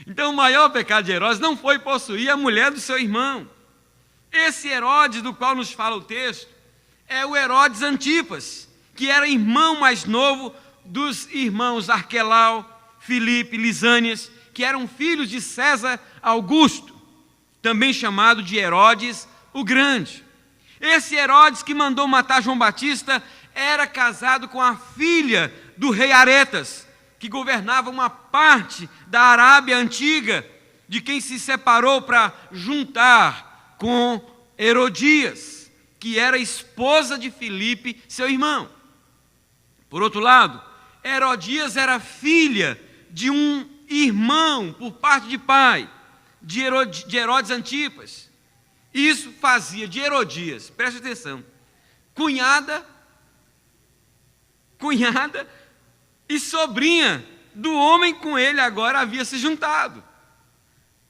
Então o maior pecado de Herodes não foi possuir a mulher do seu irmão. Esse Herodes do qual nos fala o texto é o Herodes Antipas, que era irmão mais novo dos irmãos Arquelau, Filipe, Lisânias, que eram filhos de César Augusto, também chamado de Herodes o Grande. Esse Herodes que mandou matar João Batista era casado com a filha do rei Aretas, que governava uma parte da Arábia antiga, de quem se separou para juntar com Herodias, que era esposa de Filipe, seu irmão. Por outro lado, Herodias era filha de um irmão, por parte de pai, de Herodes Antipas. Isso fazia de Herodias, preste atenção, cunhada e sobrinha do homem com ele agora havia se juntado.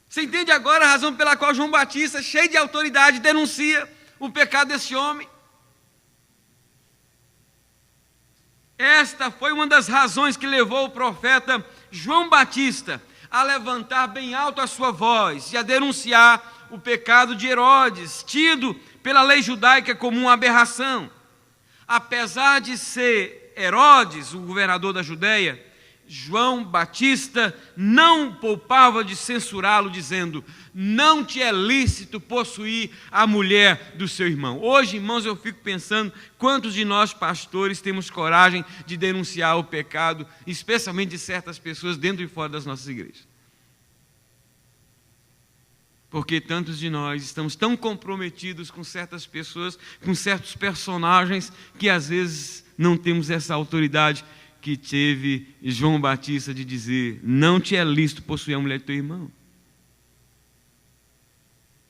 Você entende agora a razão pela qual João Batista, cheio de autoridade, denuncia o pecado desse homem? Esta foi uma das razões que levou o profeta João Batista a levantar bem alto a sua voz e a denunciar o pecado de Herodes, tido pela lei judaica como uma aberração. Apesar de ser Herodes, o governador da Judéia, João Batista não poupava de censurá-lo, dizendo, não te é lícito possuir a mulher do seu irmão. Hoje, irmãos, eu fico pensando, quantos de nós pastores temos coragem de denunciar o pecado, especialmente de certas pessoas dentro e fora das nossas igrejas? Porque tantos de nós estamos tão comprometidos com certas pessoas, com certos personagens, que às vezes não temos essa autoridade que teve João Batista de dizer: não te é lícito possuir a mulher de teu irmão.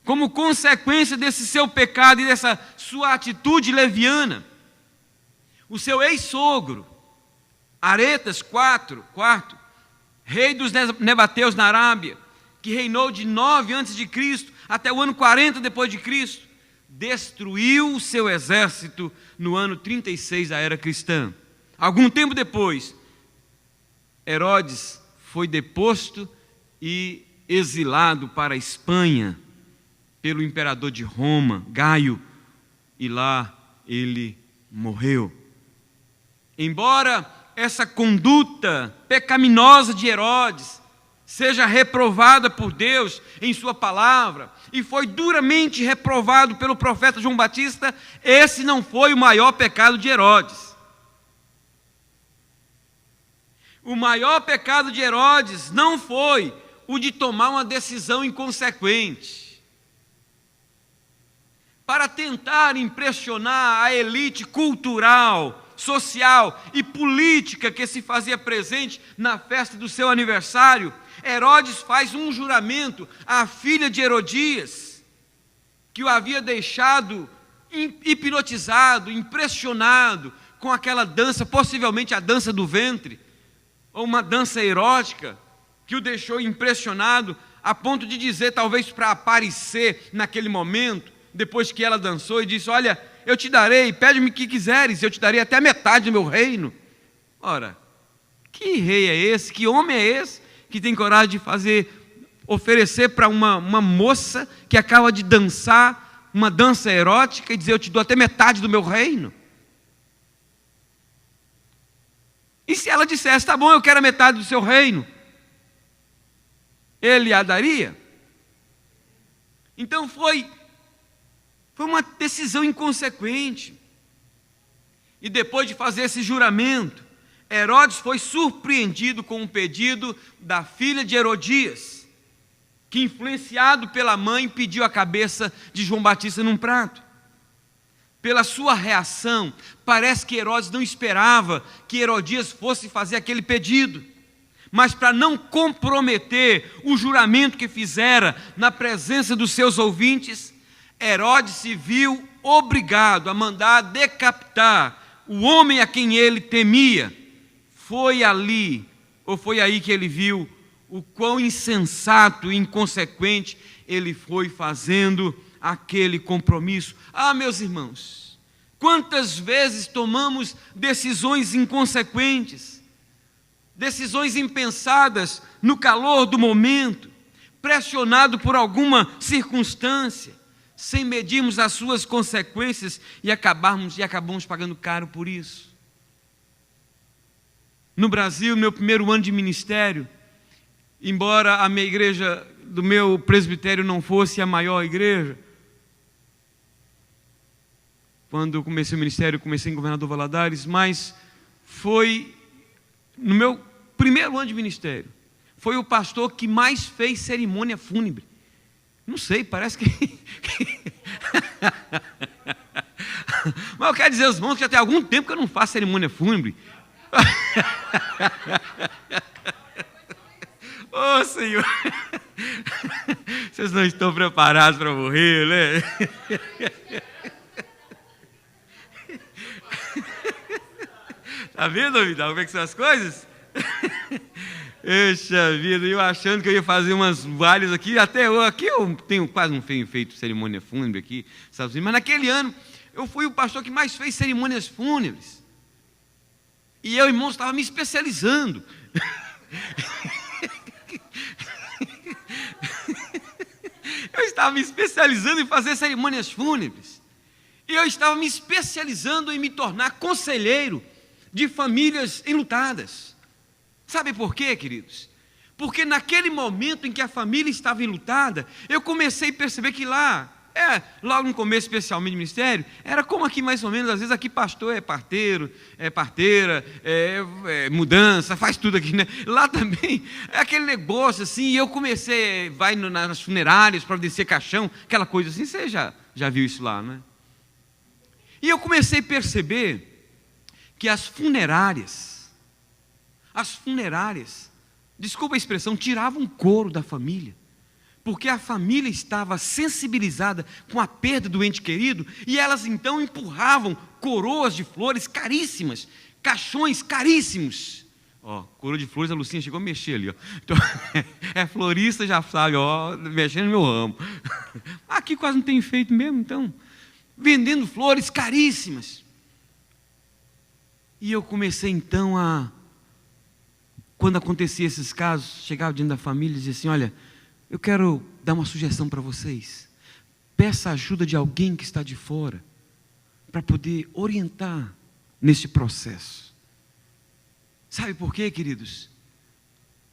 Como consequência desse seu pecado e dessa sua atitude leviana, o seu ex-sogro, Aretas IV, rei dos Nebateus na Arábia, que reinou de 9 a.C. até o ano 40 depois de Cristo, destruiu o seu exército no ano 36 da era cristã. Algum tempo depois, Herodes foi deposto e exilado para a Espanha pelo imperador de Roma, Gaio, e lá ele morreu. Embora essa conduta pecaminosa de Herodes seja reprovada por Deus em sua palavra, e foi duramente reprovado pelo profeta João Batista, esse não foi o maior pecado de Herodes. O maior pecado de Herodes não foi o de tomar uma decisão inconsequente para tentar impressionar a elite cultural, social e política que se fazia presente na festa do seu aniversário. Herodes faz um juramento à filha de Herodias, que o havia deixado hipnotizado, impressionado com aquela dança, possivelmente a dança do ventre, ou uma dança erótica, que o deixou impressionado, a ponto de dizer, talvez para aparecer naquele momento, depois que ela dançou, e disse: olha, eu te darei, pede-me o que quiseres, eu te darei até metade do meu reino. Ora, que rei é esse, que homem é esse, que tem coragem de oferecer para uma moça que acaba de dançar uma dança erótica e dizer: eu te dou até metade do meu reino? E se ela dissesse: tá bom, eu quero a metade do seu reino, ele a daria? Então foi uma decisão inconsequente. E depois de fazer esse juramento, Herodes foi surpreendido com um pedido da filha de Herodias, que, influenciado pela mãe, pediu a cabeça de João Batista num prato. Pela sua reação, parece que Herodes não esperava que Herodias fosse fazer aquele pedido, mas para não comprometer o juramento que fizera na presença dos seus ouvintes, Herodes se viu obrigado a mandar decapitar o homem a quem ele temia. Foi aí que ele viu o quão insensato e inconsequente ele foi fazendo aquele compromisso. Ah, meus irmãos, quantas vezes tomamos decisões inconsequentes, decisões impensadas no calor do momento, pressionado por alguma circunstância, sem medirmos as suas consequências e acabamos pagando caro por isso. No Brasil, meu primeiro ano de ministério, embora a minha igreja, do meu presbitério, não fosse a maior igreja, quando eu comecei o ministério, eu comecei em Governador Valadares, mas foi, no meu primeiro ano de ministério, foi o pastor que mais fez cerimônia fúnebre. Não sei, parece que... Mas eu quero dizer aos irmãos que já tem algum tempo que eu não faço cerimônia fúnebre. Ô, Senhor, vocês não estão preparados para morrer, né? Está vendo, Vidal, como é que são as coisas? Eixa vida, eu achando que eu ia fazer umas várias aqui, até aqui eu tenho quase não feito cerimônia fúnebre aqui, sabe? Mas naquele ano eu fui o pastor que mais fez cerimônias fúnebres. E eu, irmãos, estava me especializando. Eu estava me especializando em fazer cerimônias fúnebres. E eu estava me especializando em me tornar conselheiro de famílias enlutadas. Sabe por quê, queridos? Porque naquele momento em que a família estava enlutada, eu comecei a perceber que logo no começo, especialmente do ministério, era como aqui mais ou menos, às vezes aqui pastor é parteiro, é parteira, é mudança, faz tudo aqui, né? Lá também é aquele negócio assim, e eu comecei, vai nas funerárias para descer caixão, aquela coisa assim, você já viu isso lá, né? E eu comecei a perceber que as funerárias As funerárias, desculpa a expressão, tiravam couro da família, porque a família estava sensibilizada com a perda do ente querido, e elas então empurravam coroas de flores caríssimas, caixões caríssimos. Ó, coroa de flores, a Lucinha chegou a mexer ali, ó. Então, é florista, já sabe, ó, mexendo no meu ramo. Aqui quase não tem feito mesmo, então, vendendo flores caríssimas. E eu comecei então quando acontecia esses casos, chegava diante da família e dizia assim: olha, eu quero dar uma sugestão para vocês. Peça a ajuda de alguém que está de fora, para poder orientar nesse processo. Sabe por quê, queridos?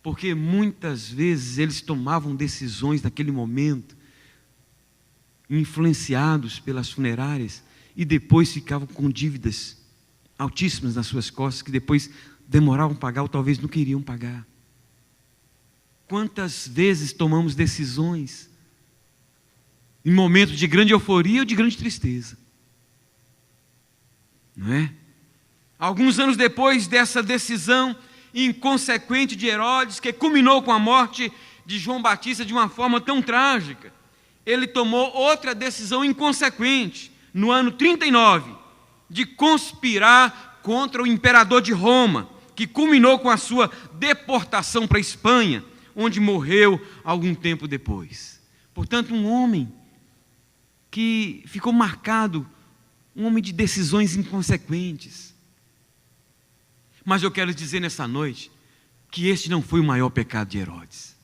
Porque muitas vezes eles tomavam decisões naquele momento, influenciados pelas funerárias, e depois ficavam com dívidas altíssimas nas suas costas, que depois demoravam a pagar ou talvez não queriam pagar. Quantas vezes tomamos decisões em momentos de grande euforia ou de grande tristeza, não é? Alguns anos depois dessa decisão inconsequente de Herodes, que culminou com a morte de João Batista de uma forma tão trágica, ele tomou outra decisão inconsequente, no ano 39, de conspirar contra o imperador de Roma, que culminou com a sua deportação para a Espanha, onde morreu algum tempo depois. Portanto, um homem que ficou marcado, um homem de decisões inconsequentes. Mas eu quero dizer nessa noite que este não foi o maior pecado de Herodes.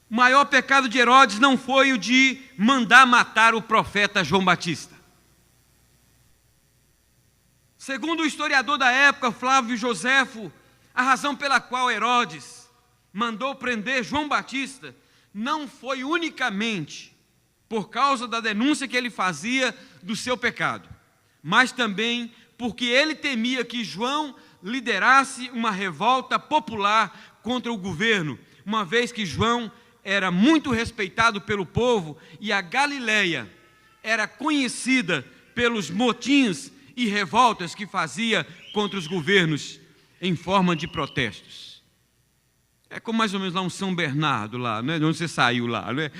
O maior pecado de Herodes não foi o de mandar matar o profeta João Batista. Segundo o historiador da época, Flávio Joséfo, a razão pela qual Herodes mandou prender João Batista não foi unicamente por causa da denúncia que ele fazia do seu pecado, mas também porque ele temia que João liderasse uma revolta popular contra o governo, uma vez que João era muito respeitado pelo povo e a Galileia era conhecida pelos motins e revoltas que fazia contra os governos em forma de protestos. É como mais ou menos lá um São Bernardo, lá, né? De onde você saiu lá, não é?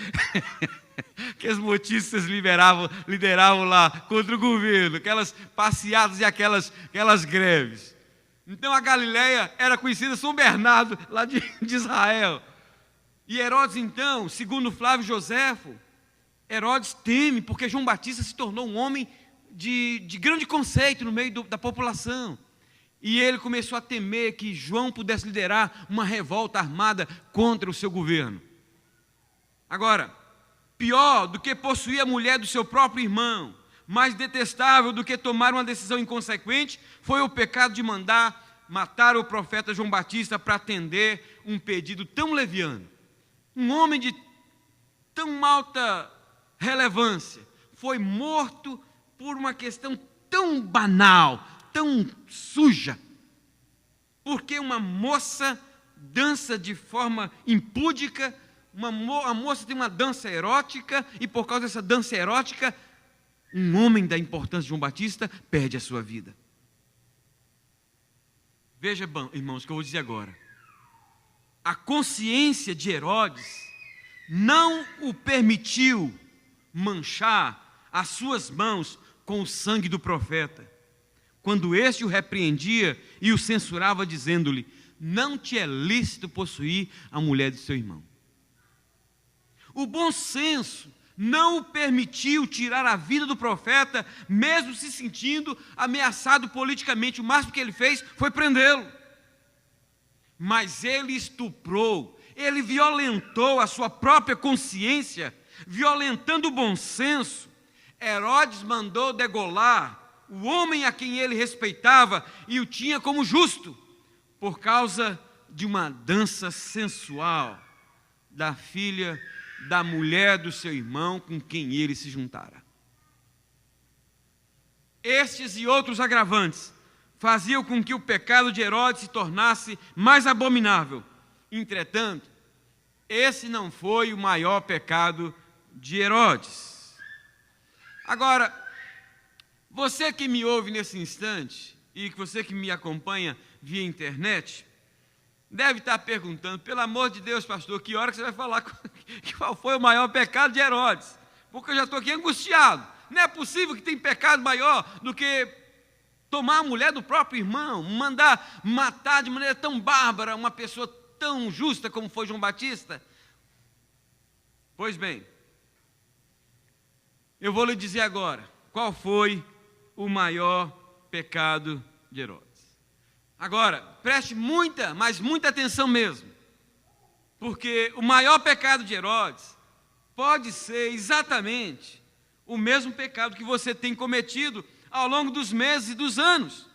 Que as motistas lideravam lá contra o governo, aquelas passeadas e aquelas greves. Então a Galileia era conhecida São Bernardo, lá de Israel. E Herodes então, segundo Flávio Joséfo, Herodes teme porque João Batista se tornou um homem de grande conceito no meio da população. E ele começou a temer que João pudesse liderar uma revolta armada contra o seu governo. Agora, pior do que possuir a mulher do seu próprio irmão, mais detestável do que tomar uma decisão inconsequente, foi o pecado de mandar matar o profeta João Batista para atender um pedido tão leviano. Um homem de tão alta relevância foi morto por uma questão tão banal, tão suja, porque uma moça dança de forma impúdica, a moça tem uma dança erótica, e por causa dessa dança erótica, um homem da importância de João Batista perde a sua vida. Veja, irmãos, o que eu vou dizer agora. A consciência de Herodes não o permitiu manchar as suas mãos com o sangue do profeta, quando este o repreendia e o censurava, dizendo-lhe: não te é lícito possuir a mulher de seu irmão. O bom senso não o permitiu tirar a vida do profeta, mesmo se sentindo ameaçado politicamente. O máximo que ele fez foi prendê-lo. Mas ele estuprou, ele violentou a sua própria consciência, violentando o bom senso. Herodes mandou degolar o homem a quem ele respeitava e o tinha como justo, por causa de uma dança sensual da filha da mulher do seu irmão com quem ele se juntara. Estes e outros agravantes faziam com que o pecado de Herodes se tornasse mais abominável. Entretanto, esse não foi o maior pecado de Herodes. Agora, você que me ouve nesse instante, e que você que me acompanha via internet, deve estar perguntando, pelo amor de Deus, pastor, que hora que você vai falar qual foi o maior pecado de Herodes? Porque eu já estou aqui angustiado. Não é possível que tem pecado maior do que tomar a mulher do próprio irmão, mandar matar de maneira tão bárbara uma pessoa tão justa como foi João Batista. Pois bem, eu vou lhe dizer agora qual foi o maior pecado de Herodes. Agora, preste muita, mas muita atenção mesmo, porque o maior pecado de Herodes pode ser exatamente o mesmo pecado que você tem cometido ao longo dos meses e dos anos.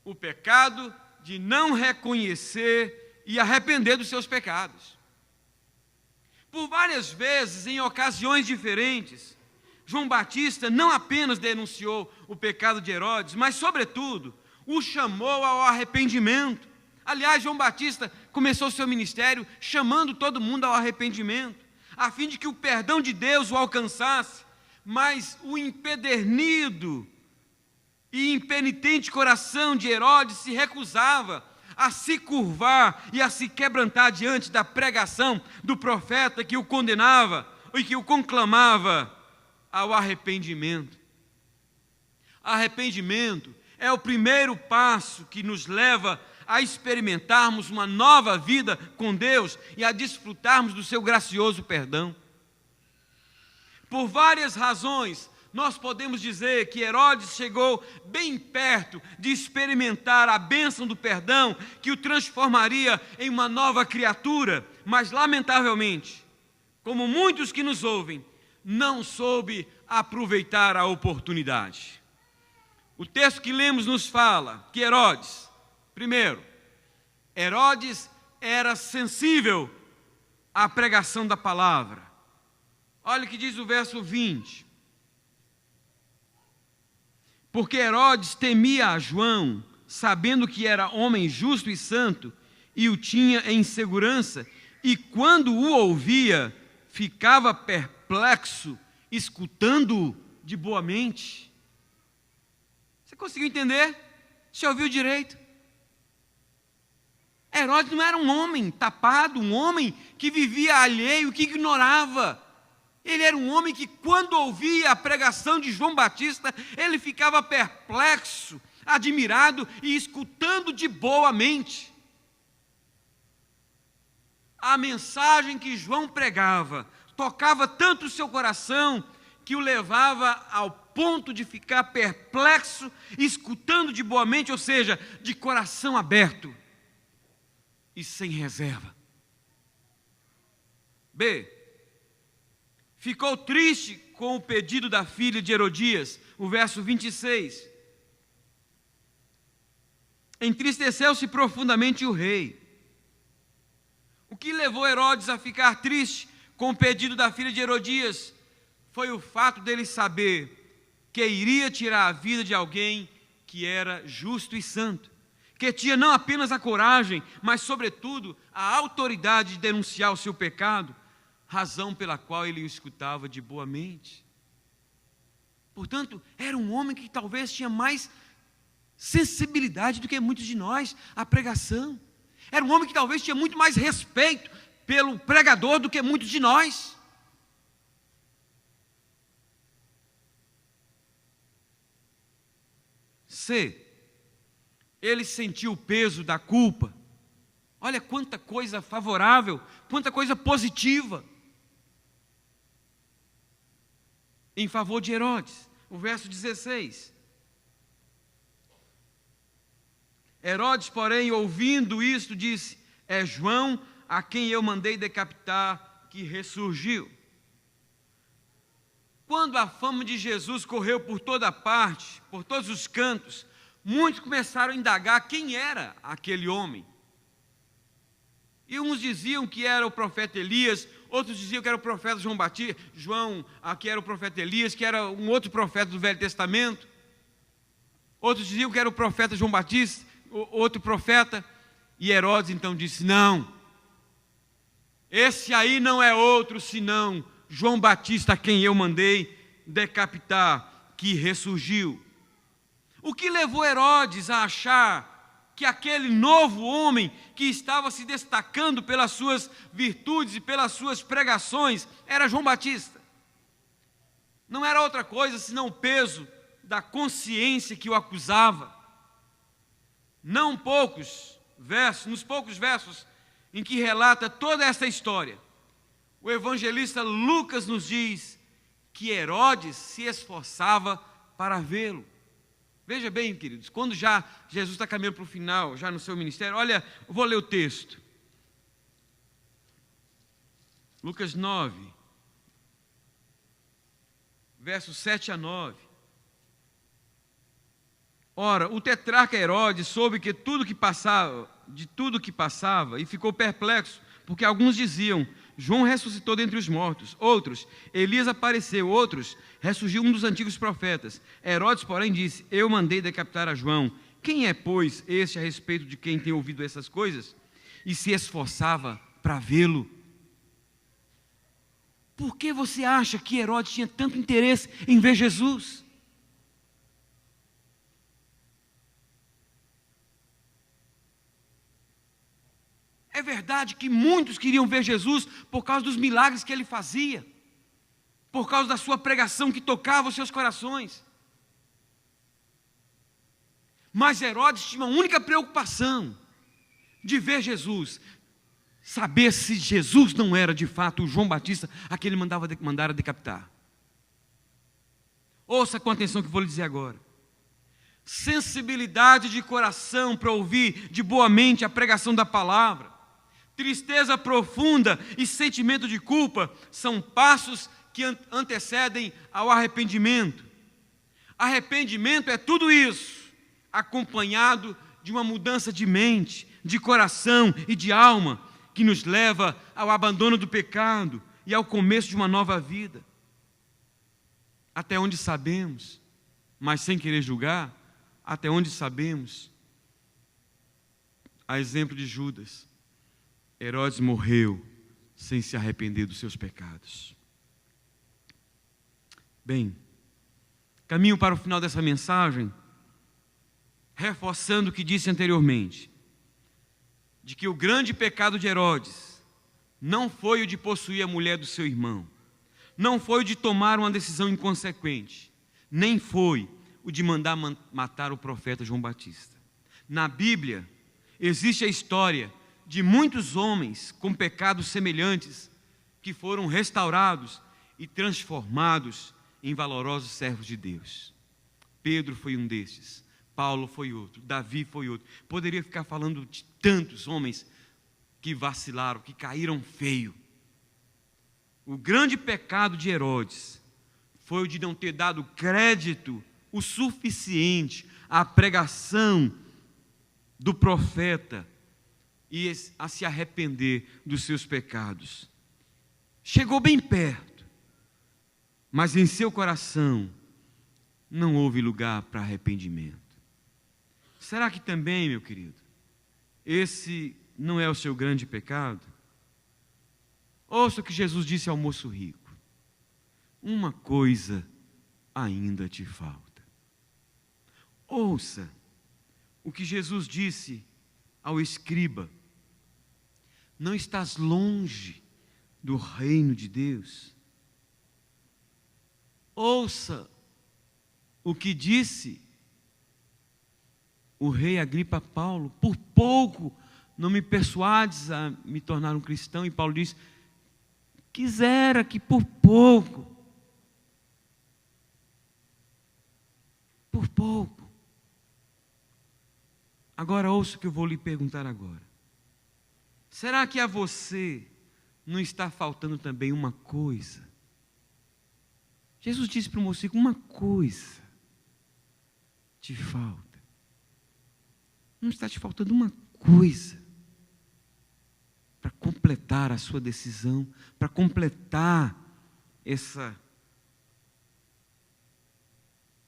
O pecado de não reconhecer e arrepender dos seus pecados. Por várias vezes, em ocasiões diferentes, João Batista não apenas denunciou o pecado de Herodes, mas, sobretudo, o chamou ao arrependimento. Aliás, João Batista começou seu ministério chamando todo mundo ao arrependimento, a fim de que o perdão de Deus o alcançasse, mas o empedernido e impenitente coração de Herodes se recusava a se curvar e a se quebrantar diante da pregação do profeta que o condenava e que o conclamava ao arrependimento. Arrependimento é o primeiro passo que nos leva a experimentarmos uma nova vida com Deus e a desfrutarmos do seu gracioso perdão. Por várias razões, nós podemos dizer que Herodes chegou bem perto de experimentar a bênção do perdão que o transformaria em uma nova criatura, mas lamentavelmente, como muitos que nos ouvem, não soube aproveitar a oportunidade. O texto que lemos nos fala que Herodes, primeiro, Herodes era sensível à pregação da palavra. Olha o que diz o verso 20. Porque Herodes temia a João, sabendo que era homem justo e santo, e o tinha em segurança, e quando o ouvia, ficava perplexo, escutando-o de boa mente. Você conseguiu entender? Você ouviu direito? Herodes não era um homem tapado, um homem que vivia alheio, que ignorava. Ele era um homem que, quando ouvia a pregação de João Batista, ele ficava perplexo, admirado e escutando de boa mente. A mensagem que João pregava tocava tanto o seu coração que o levava ao ponto de ficar perplexo, escutando de boa mente, ou seja, de coração aberto e sem reserva. B. Ficou triste com o pedido da filha de Herodias, o verso 26. Entristeceu-se profundamente o rei. O que levou Herodes a ficar triste com o pedido da filha de Herodias foi o fato dele saber que iria tirar a vida de alguém que era justo e santo, que tinha não apenas a coragem, mas sobretudo a autoridade de denunciar o seu pecado, razão pela qual ele o escutava de boa mente. Portanto, era um homem que talvez tinha mais sensibilidade do que muitos de nós à pregação. Era um homem que talvez tinha muito mais respeito pelo pregador do que muitos de nós. C. Ele sentiu o peso da culpa. Olha quanta coisa favorável, quanta coisa positiva em favor de Herodes. O verso 16. Herodes, porém, ouvindo isto, disse: é João, a quem eu mandei decapitar, que ressurgiu. Quando a fama de Jesus correu por toda parte, por todos os cantos, muitos começaram a indagar quem era aquele homem. E uns diziam que era o profeta Elias, outros diziam que era o profeta João Batista, que era o profeta Elias, que era um outro profeta do Velho Testamento. Outros diziam que era o profeta João Batista, outro profeta. E Herodes então disse: não, esse aí não é outro senão João Batista, a quem eu mandei decapitar, que ressurgiu. O que levou Herodes a achar que aquele novo homem que estava se destacando pelas suas virtudes e pelas suas pregações era João Batista? Não era outra coisa senão o peso da consciência que o acusava. Não poucos versos, nos poucos versos em que relata toda essa história, o evangelista Lucas nos diz que Herodes se esforçava para vê-lo. Veja bem, queridos, quando já Jesus está caminhando para o final, já no seu ministério, olha, eu vou ler o texto. Lucas 9, versos 7 a 9. Ora, o tetrarca Herodes soube de tudo que passava, e ficou perplexo, porque alguns diziam: João ressuscitou dentre os mortos, outros, Elias apareceu, outros, ressurgiu um dos antigos profetas. Herodes, porém, disse: eu mandei decapitar a João. Quem é, pois, este a respeito de quem tem ouvido essas coisas? E se esforçava para vê-lo. Por que você acha que Herodes tinha tanto interesse em ver Jesus? É verdade que muitos queriam ver Jesus por causa dos milagres que ele fazia, por causa da sua pregação que tocava os seus corações. Mas Herodes tinha uma única preocupação, de ver Jesus, saber se Jesus não era de fato o João Batista a quem ele mandara decapitar. Ouça com atenção o que eu vou lhe dizer agora. Sensibilidade de coração para ouvir de boa mente a pregação da palavra, tristeza profunda e sentimento de culpa são passos que antecedem ao arrependimento. Arrependimento é tudo isso, acompanhado de uma mudança de mente, de coração e de alma, que nos leva ao abandono do pecado e ao começo de uma nova vida. Até onde sabemos, mas sem querer julgar, até onde sabemos, a exemplo de Judas, Herodes morreu sem se arrepender dos seus pecados. Bem, caminho para o final dessa mensagem, reforçando o que disse anteriormente, de que o grande pecado de Herodes não foi o de possuir a mulher do seu irmão, não foi o de tomar uma decisão inconsequente, nem foi o de mandar matar o profeta João Batista. Na Bíblia, existe a história de muitos homens com pecados semelhantes que foram restaurados e transformados em valorosos servos de Deus. Pedro foi um desses, Paulo foi outro, Davi foi outro. Poderia ficar falando de tantos homens que vacilaram, que caíram feio. O grande pecado de Herodes foi o de não ter dado crédito o suficiente à pregação do profeta e a se arrepender dos seus pecados. Chegou bem perto, mas em seu coração não houve lugar para arrependimento. Será que também, meu querido, esse não é o seu grande pecado? Ouça o que Jesus disse ao moço rico: uma coisa ainda te falta. Ouça o que Jesus disse ao escriba: não estás longe do reino de Deus. Ouça o que disse o rei Agripa a Paulo: por pouco não me persuades a me tornar um cristão. E Paulo diz: quisera que por pouco, Agora ouça o que eu vou lhe perguntar agora. Será que a você não está faltando também uma coisa? Jesus disse para o moço: uma coisa te falta. Não está te faltando uma coisa para completar a sua decisão, para completar essa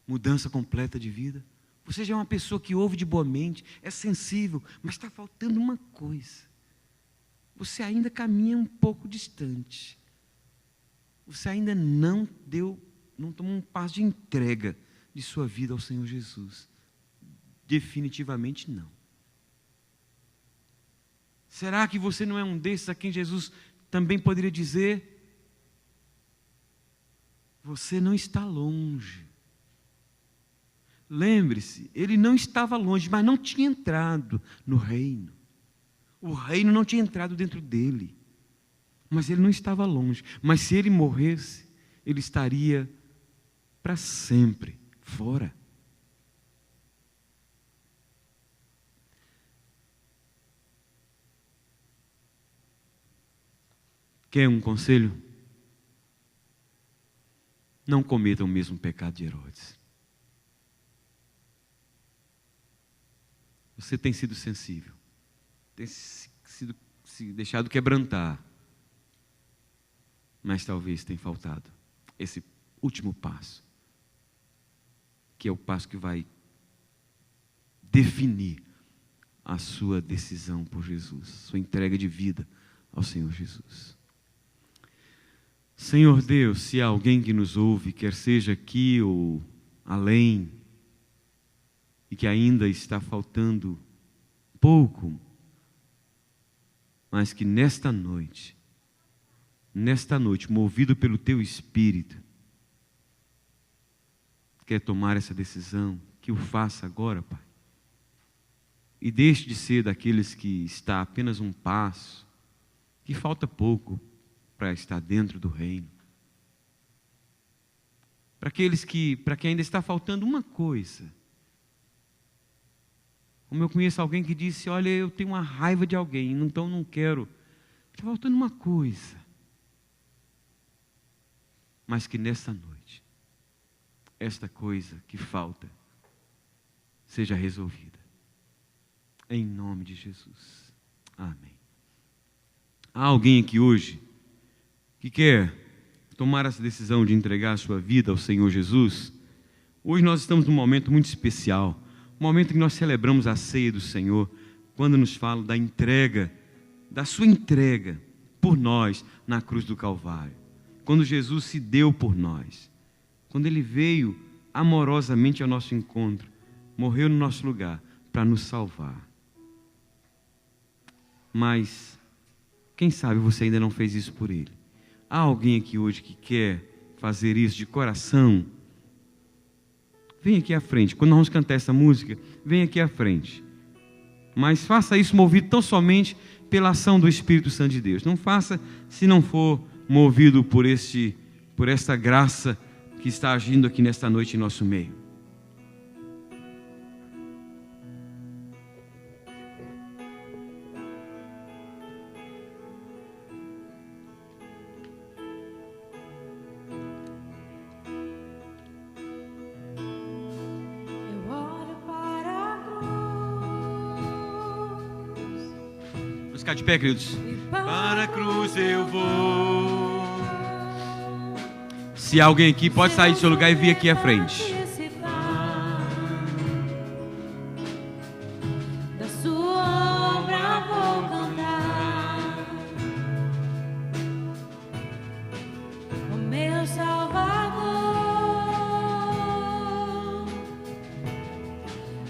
mudança completa de vida? Você já é uma pessoa que ouve de boa mente, é sensível, mas está faltando uma coisa. Você ainda caminha um pouco distante. Você ainda não tomou um passo de entrega de sua vida ao Senhor Jesus. Definitivamente não. Será que você não é um desses a quem Jesus também poderia dizer: você não está longe? Lembre-se, ele não estava longe, mas não tinha entrado no reino. O reino não tinha entrado dentro dele. Mas ele não estava longe. Mas se ele morresse, ele estaria para sempre fora. Quer um conselho? Não cometa o mesmo pecado de Herodes. Você tem sido sensível, tem sido se deixado quebrantar, mas talvez tenha faltado esse último passo, que é o passo que vai definir a sua decisão por Jesus, sua entrega de vida ao Senhor Jesus. Senhor Deus, se há alguém que nos ouve, quer seja aqui ou além, e que ainda está faltando pouco, mas que nesta noite, movido pelo Teu Espírito, quer tomar essa decisão, que o faça agora, Pai. E deixe de ser daqueles que está apenas um passo, que falta pouco para estar dentro do reino. Para quem ainda está faltando uma coisa. Como eu conheço alguém que disse: olha, eu tenho uma raiva de alguém, então não quero. Está faltando uma coisa. Mas que nesta noite, esta coisa que falta, seja resolvida. Em nome de Jesus. Amém. Há alguém aqui hoje que quer tomar essa decisão de entregar a sua vida ao Senhor Jesus? Hoje nós estamos num momento muito especial, um momento que nós celebramos a ceia do Senhor, quando nos fala da entrega, da sua entrega por nós na cruz do Calvário. Quando Jesus se deu por nós, quando Ele veio amorosamente ao nosso encontro, morreu no nosso lugar para nos salvar. Mas, quem sabe você ainda não fez isso por Ele. Há alguém aqui hoje que quer fazer isso de coração? Vem aqui à frente. Quando nós vamos cantar essa música, vem aqui à frente. Mas faça isso movido tão somente pela ação do Espírito Santo de Deus. Não faça se não for movido por esta graça que está agindo aqui nesta noite em nosso meio. Ficar de pé, queridos. Para a cruz eu vou. Se alguém aqui pode sair do seu lugar e vir aqui à frente. Da sua obra vou cantar, o meu Salvador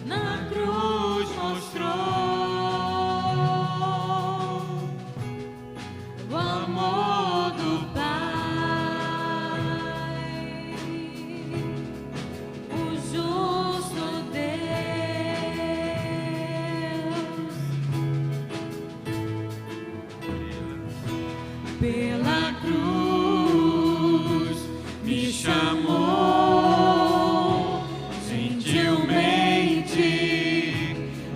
na cruz mostrou o amor do Pai, o justo Deus, pela cruz me chamou, gentilmente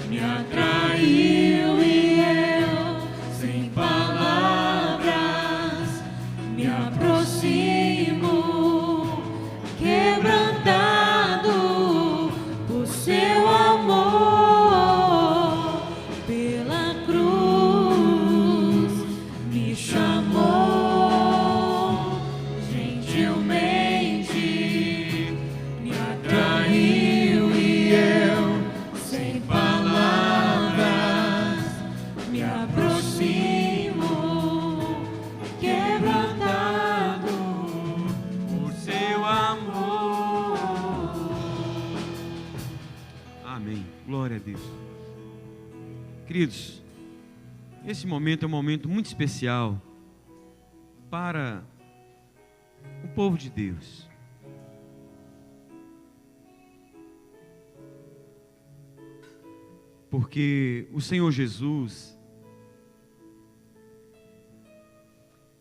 me atraiu e eu, sem palavras, me aproximo, quebrantado por seu amor, pela cruz me chamou. Queridos, esse momento é um momento muito especial para o povo de Deus. Porque o Senhor Jesus,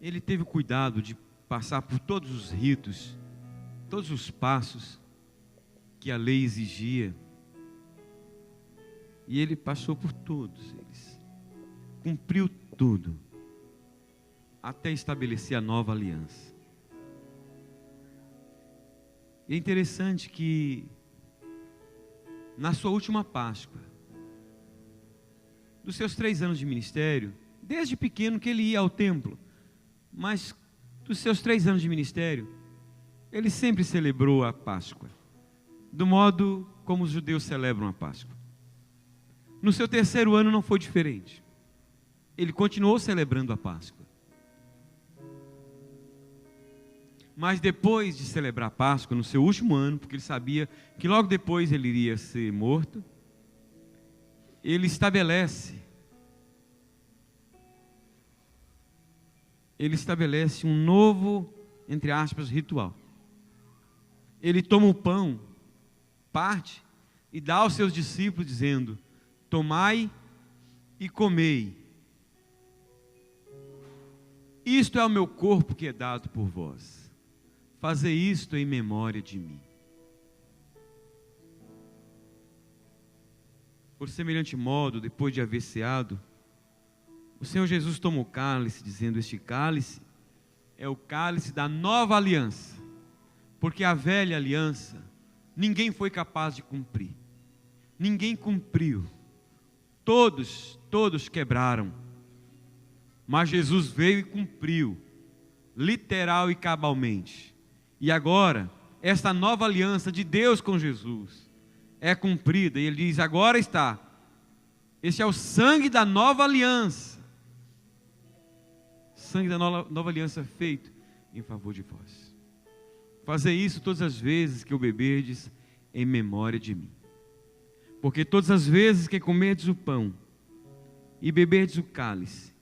Ele teve o cuidado de passar por todos os ritos, todos os passos que a lei exigia. E Ele passou por todos eles. Cumpriu tudo. Até estabelecer a nova aliança. E é interessante que, na sua última Páscoa, dos seus 3 anos de ministério, desde pequeno que ele ia ao templo, mas dos seus 3 anos de ministério, ele sempre celebrou a Páscoa, do modo como os judeus celebram a Páscoa. No seu 3º ano não foi diferente. Ele continuou celebrando a Páscoa. Mas depois de celebrar a Páscoa, no seu último ano, porque ele sabia que logo depois ele iria ser morto, ele estabelece um novo, entre aspas, ritual. Ele toma o pão, parte e dá aos seus discípulos dizendo: tomai e comei. Isto é o meu corpo que é dado por vós. Fazei isto em memória de mim. Por semelhante modo, depois de haver ceado, o Senhor Jesus tomou o cálice, dizendo: este cálice é o cálice da nova aliança, porque a velha aliança ninguém foi capaz de cumprir, ninguém cumpriu, todos quebraram, mas Jesus veio e cumpriu, literal e cabalmente. E agora, esta nova aliança de Deus com Jesus é cumprida, e ele diz: agora está, este é o sangue da nova aliança, sangue da nova aliança feito em favor de vós. Fazei isso todas as vezes que o beberdes em memória de mim. Porque todas as vezes que comerdes o pão e beberdes o cálice,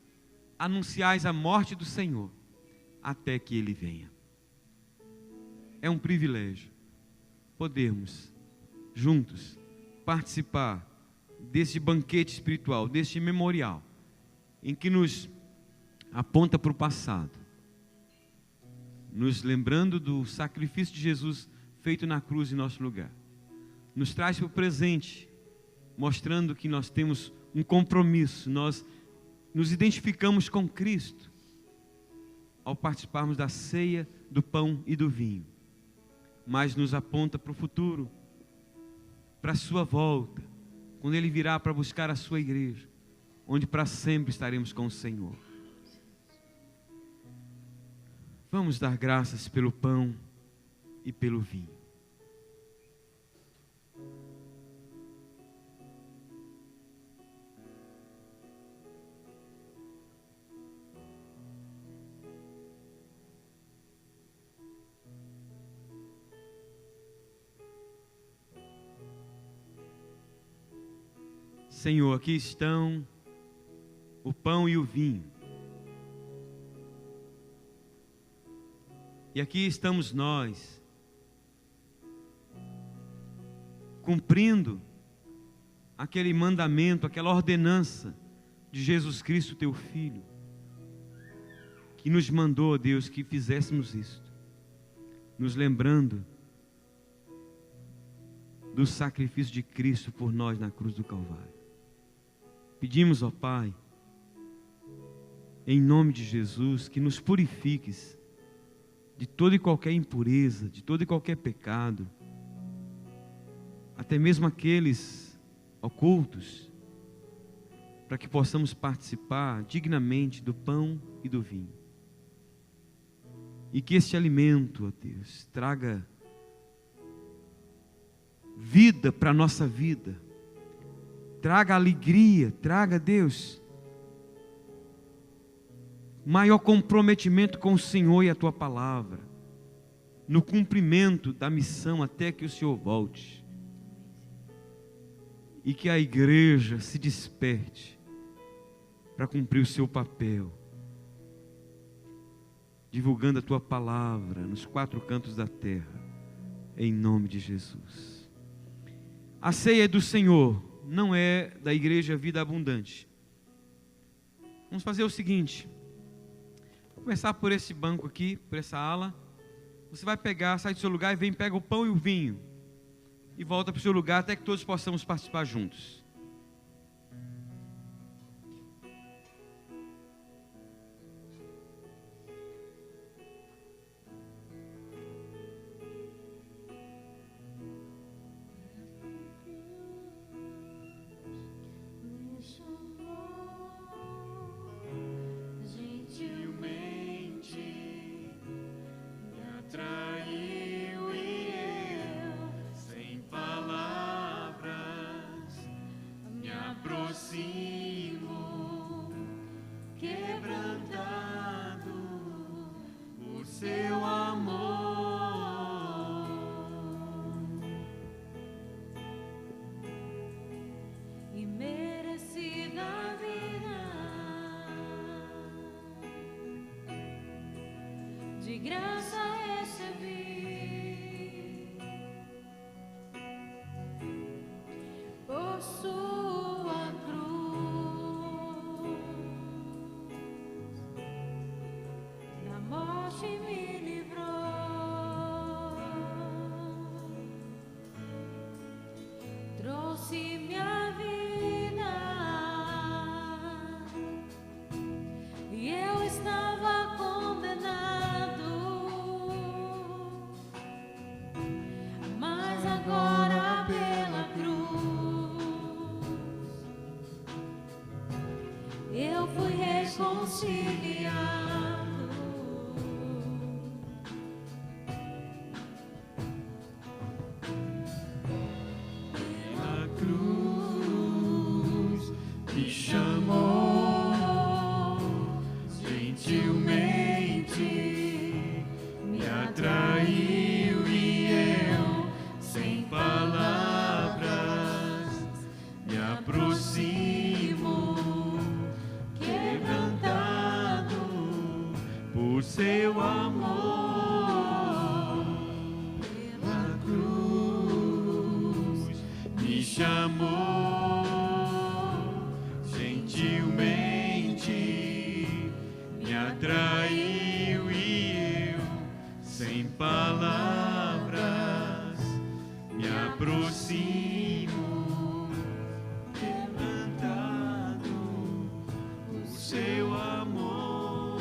anunciais a morte do Senhor até que Ele venha. É um privilégio podermos juntos participar desse banquete espiritual, deste memorial, em que nos aponta para o passado, nos lembrando do sacrifício de Jesus feito na cruz em nosso lugar, nos traz para o presente, mostrando que nós temos um compromisso, nós nos identificamos com Cristo ao participarmos da ceia, do pão e do vinho, mas nos aponta para o futuro, para a sua volta, quando Ele virá para buscar a sua igreja, onde para sempre estaremos com o Senhor. Vamos dar graças pelo pão e pelo vinho. Senhor, aqui estão o pão e o vinho. E aqui estamos nós, cumprindo aquele mandamento, aquela ordenança de Jesus Cristo, teu Filho, que nos mandou, Deus, que fizéssemos isto, nos lembrando do sacrifício de Cristo por nós na cruz do Calvário. Pedimos, ó Pai, em nome de Jesus, que nos purifiques de toda e qualquer impureza, de todo e qualquer pecado, até mesmo aqueles ocultos, para que possamos participar dignamente do pão e do vinho. E que este alimento, ó Deus, traga vida para a nossa vida, traga alegria, traga, Deus, maior comprometimento com o Senhor e a Tua palavra, no cumprimento da missão até que o Senhor volte, e que a igreja se desperte para cumprir o seu papel, divulgando a tua palavra nos 4 cantos da terra, em nome de Jesus. A ceia é do Senhor, não é da Igreja Vida Abundante. Vamos fazer o seguinte, vou começar por esse banco aqui, por essa ala. Você vai pegar, sai do seu lugar e vem, pega o pão e o vinho e volta para o seu lugar até que todos possamos participar juntos. De graça recebi, por sua cruz, da morte me livrou, trouxe minha vida, e eu estava condenado. Agora pela cruz eu fui reconciliado. Pela cruz me chamou, gentilmente me atraiu e eu, sem palavras, me aproximo, quebrantado por seu amor. Pela cruz me chamou, gentilmente me atraiu e eu, sem palavras, me aproximo, quebrantado por seu amor.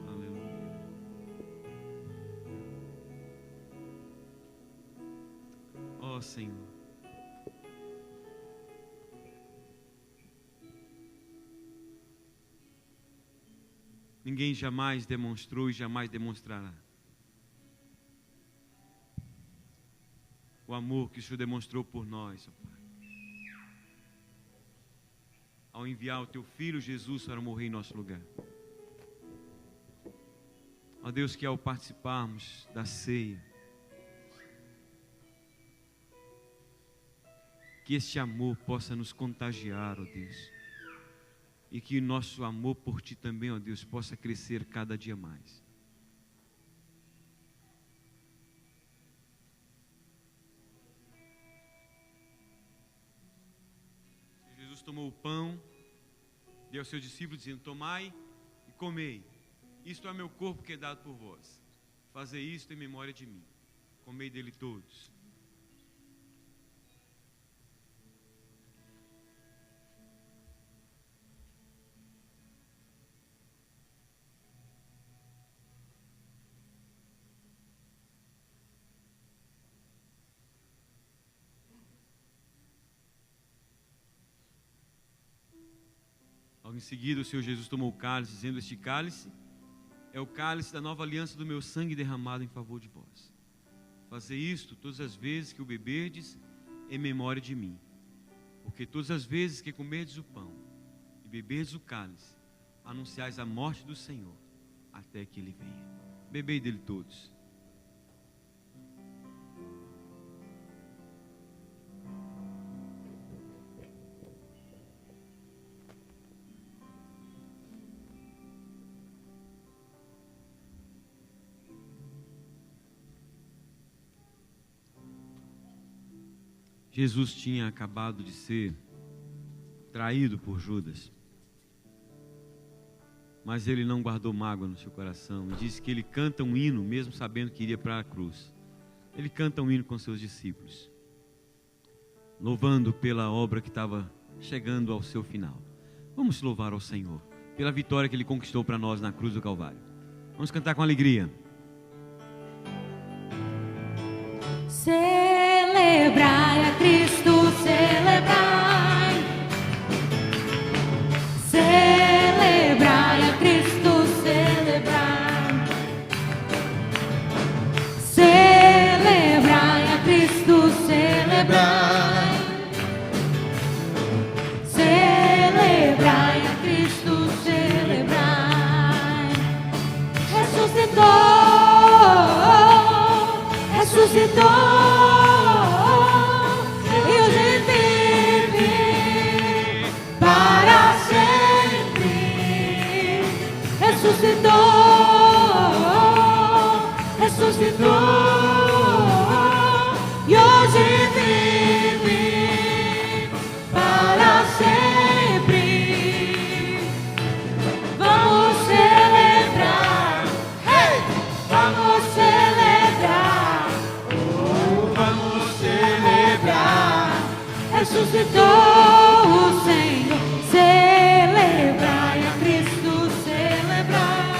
Aleluia. Ó Senhor, ninguém jamais demonstrou e jamais demonstrará o amor que o Senhor demonstrou por nós, ó Pai, ao enviar o Teu Filho Jesus para morrer em nosso lugar. Ó Deus, que ao participarmos da ceia, que este amor possa nos contagiar, ó Deus, e que nosso amor por Ti também, ó Deus, possa crescer cada dia mais. Jesus tomou o pão, deu aos seus discípulos, dizendo: tomai e comei, isto é meu corpo que é dado por vós. Fazei isto em memória de mim. Comei dele todos. Logo em seguida, o Senhor Jesus tomou o cálice, dizendo: este cálice é o cálice da nova aliança do meu sangue derramado em favor de vós. Fazei isto todas as vezes que o beberdes em memória de mim. Porque todas as vezes que comerdes o pão e beberdes o cálice, anunciais a morte do Senhor, até que Ele venha. Bebei dele todos. Jesus tinha acabado de ser traído por Judas. Mas ele não guardou mágoa no seu coração e disse que ele canta um hino, mesmo sabendo que iria para a cruz. Ele canta um hino com seus discípulos, louvando pela obra que estava chegando ao seu final. Vamos louvar ao Senhor pela vitória que Ele conquistou para nós na cruz do Calvário. Vamos cantar com alegria. Celebrai a Cristo, celebrai. Celebrai a Cristo, celebrai. Celebrai a Cristo, celebrai. Celebrai a Cristo, celebrai. Ressuscitou. E hoje vive para sempre. Ressuscitou. E hoje vive para sempre. Vamos celebrar. Hey! Vamos celebrar. Vamos celebrar. Ressuscitou o Senhor. Celebrai a Cristo, celebrai.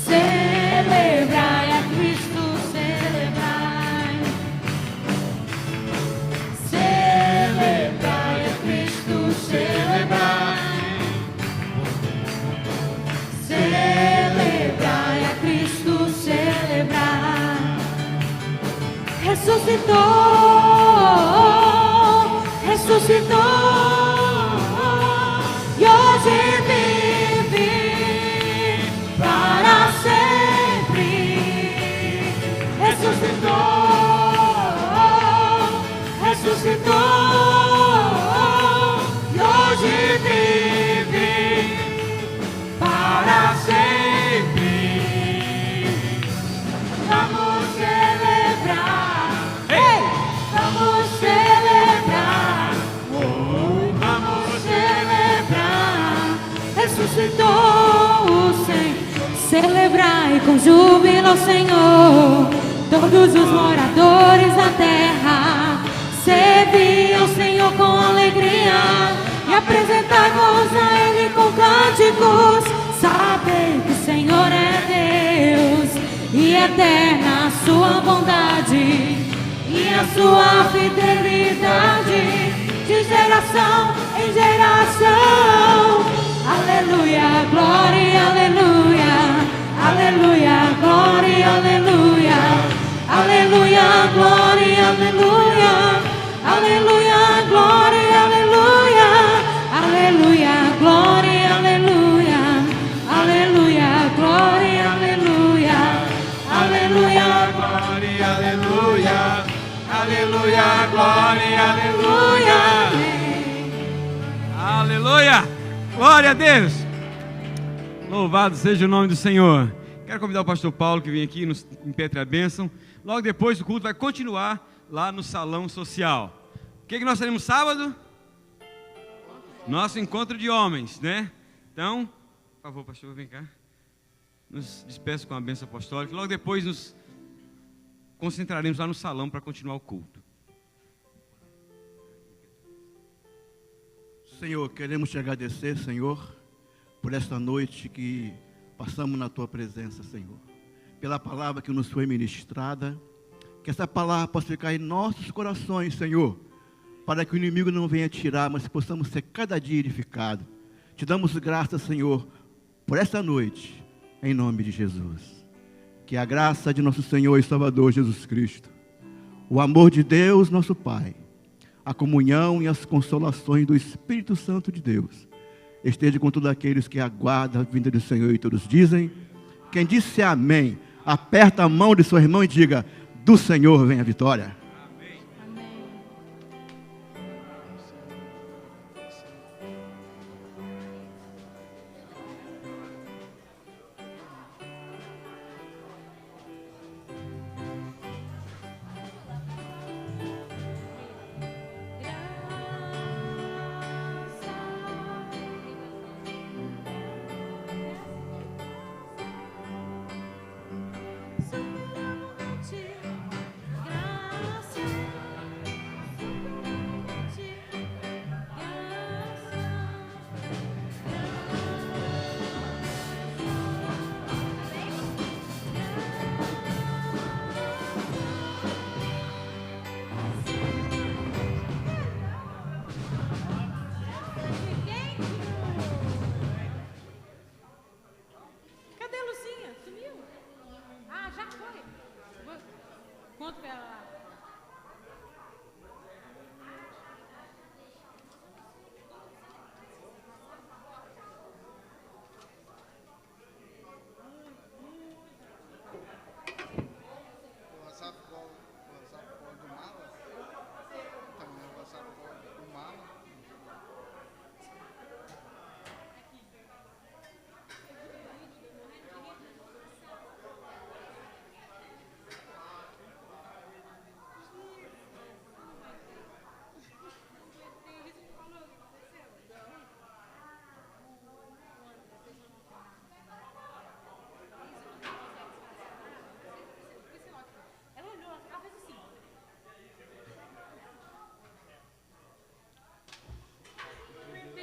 Celebrai a Cristo, celebrai. Celebrai a Cristo, celebrai. Celebrai a Cristo, celebrai. Ressuscitou. E hoje vive para sempre. Ressuscitou. E hoje vive para sempre. Vamos celebrar. Ei! Vamos celebrar. Vamos celebrar. Ressuscitou o Senhor. Celebrai com júbilo ao Senhor, todos os moradores da terra. Servi ao Senhor com alegria e apresentai-vos a Ele com cânticos. Sabei que o Senhor é Deus e eterna a sua bondade e a sua fidelidade de geração em geração. Aleluia, glória, aleluia. Aleluia, glória, aleluia. Aleluia, glória, aleluia. Aleluia, glória, aleluia. Aleluia, glória, aleluia. Aleluia, glória, aleluia. Aleluia, Glória, aleluia. Aleluia, glória, aleluia. Aleluia. Glória a Deus. Louvado seja o nome do Senhor. Quero convidar o pastor Paulo que vem aqui nos impetre a bênção. Logo depois o culto vai continuar lá no salão social. O que nós teremos sábado? Nosso encontro de homens, né? Então, por favor, pastor, vem cá. Nos despeça com a bênção apostólica. Logo depois nos concentraremos lá no salão para continuar o culto. Senhor, queremos te agradecer, Senhor, por esta noite que passamos na tua presença, Senhor. Pela palavra que nos foi ministrada. Que essa palavra possa ficar em nossos corações, Senhor, para que o inimigo não venha tirar, mas que possamos ser cada dia edificados. Te damos graças, Senhor, por esta noite, em nome de Jesus. Que a graça de nosso Senhor e Salvador Jesus Cristo, o amor de Deus, nosso Pai, a comunhão e as consolações do Espírito Santo de Deus, esteja com todos aqueles que aguardam a vinda do Senhor, e todos dizem. Quem disse amém, aperta a mão de seu irmão e diga: do Senhor vem a vitória. ela lá.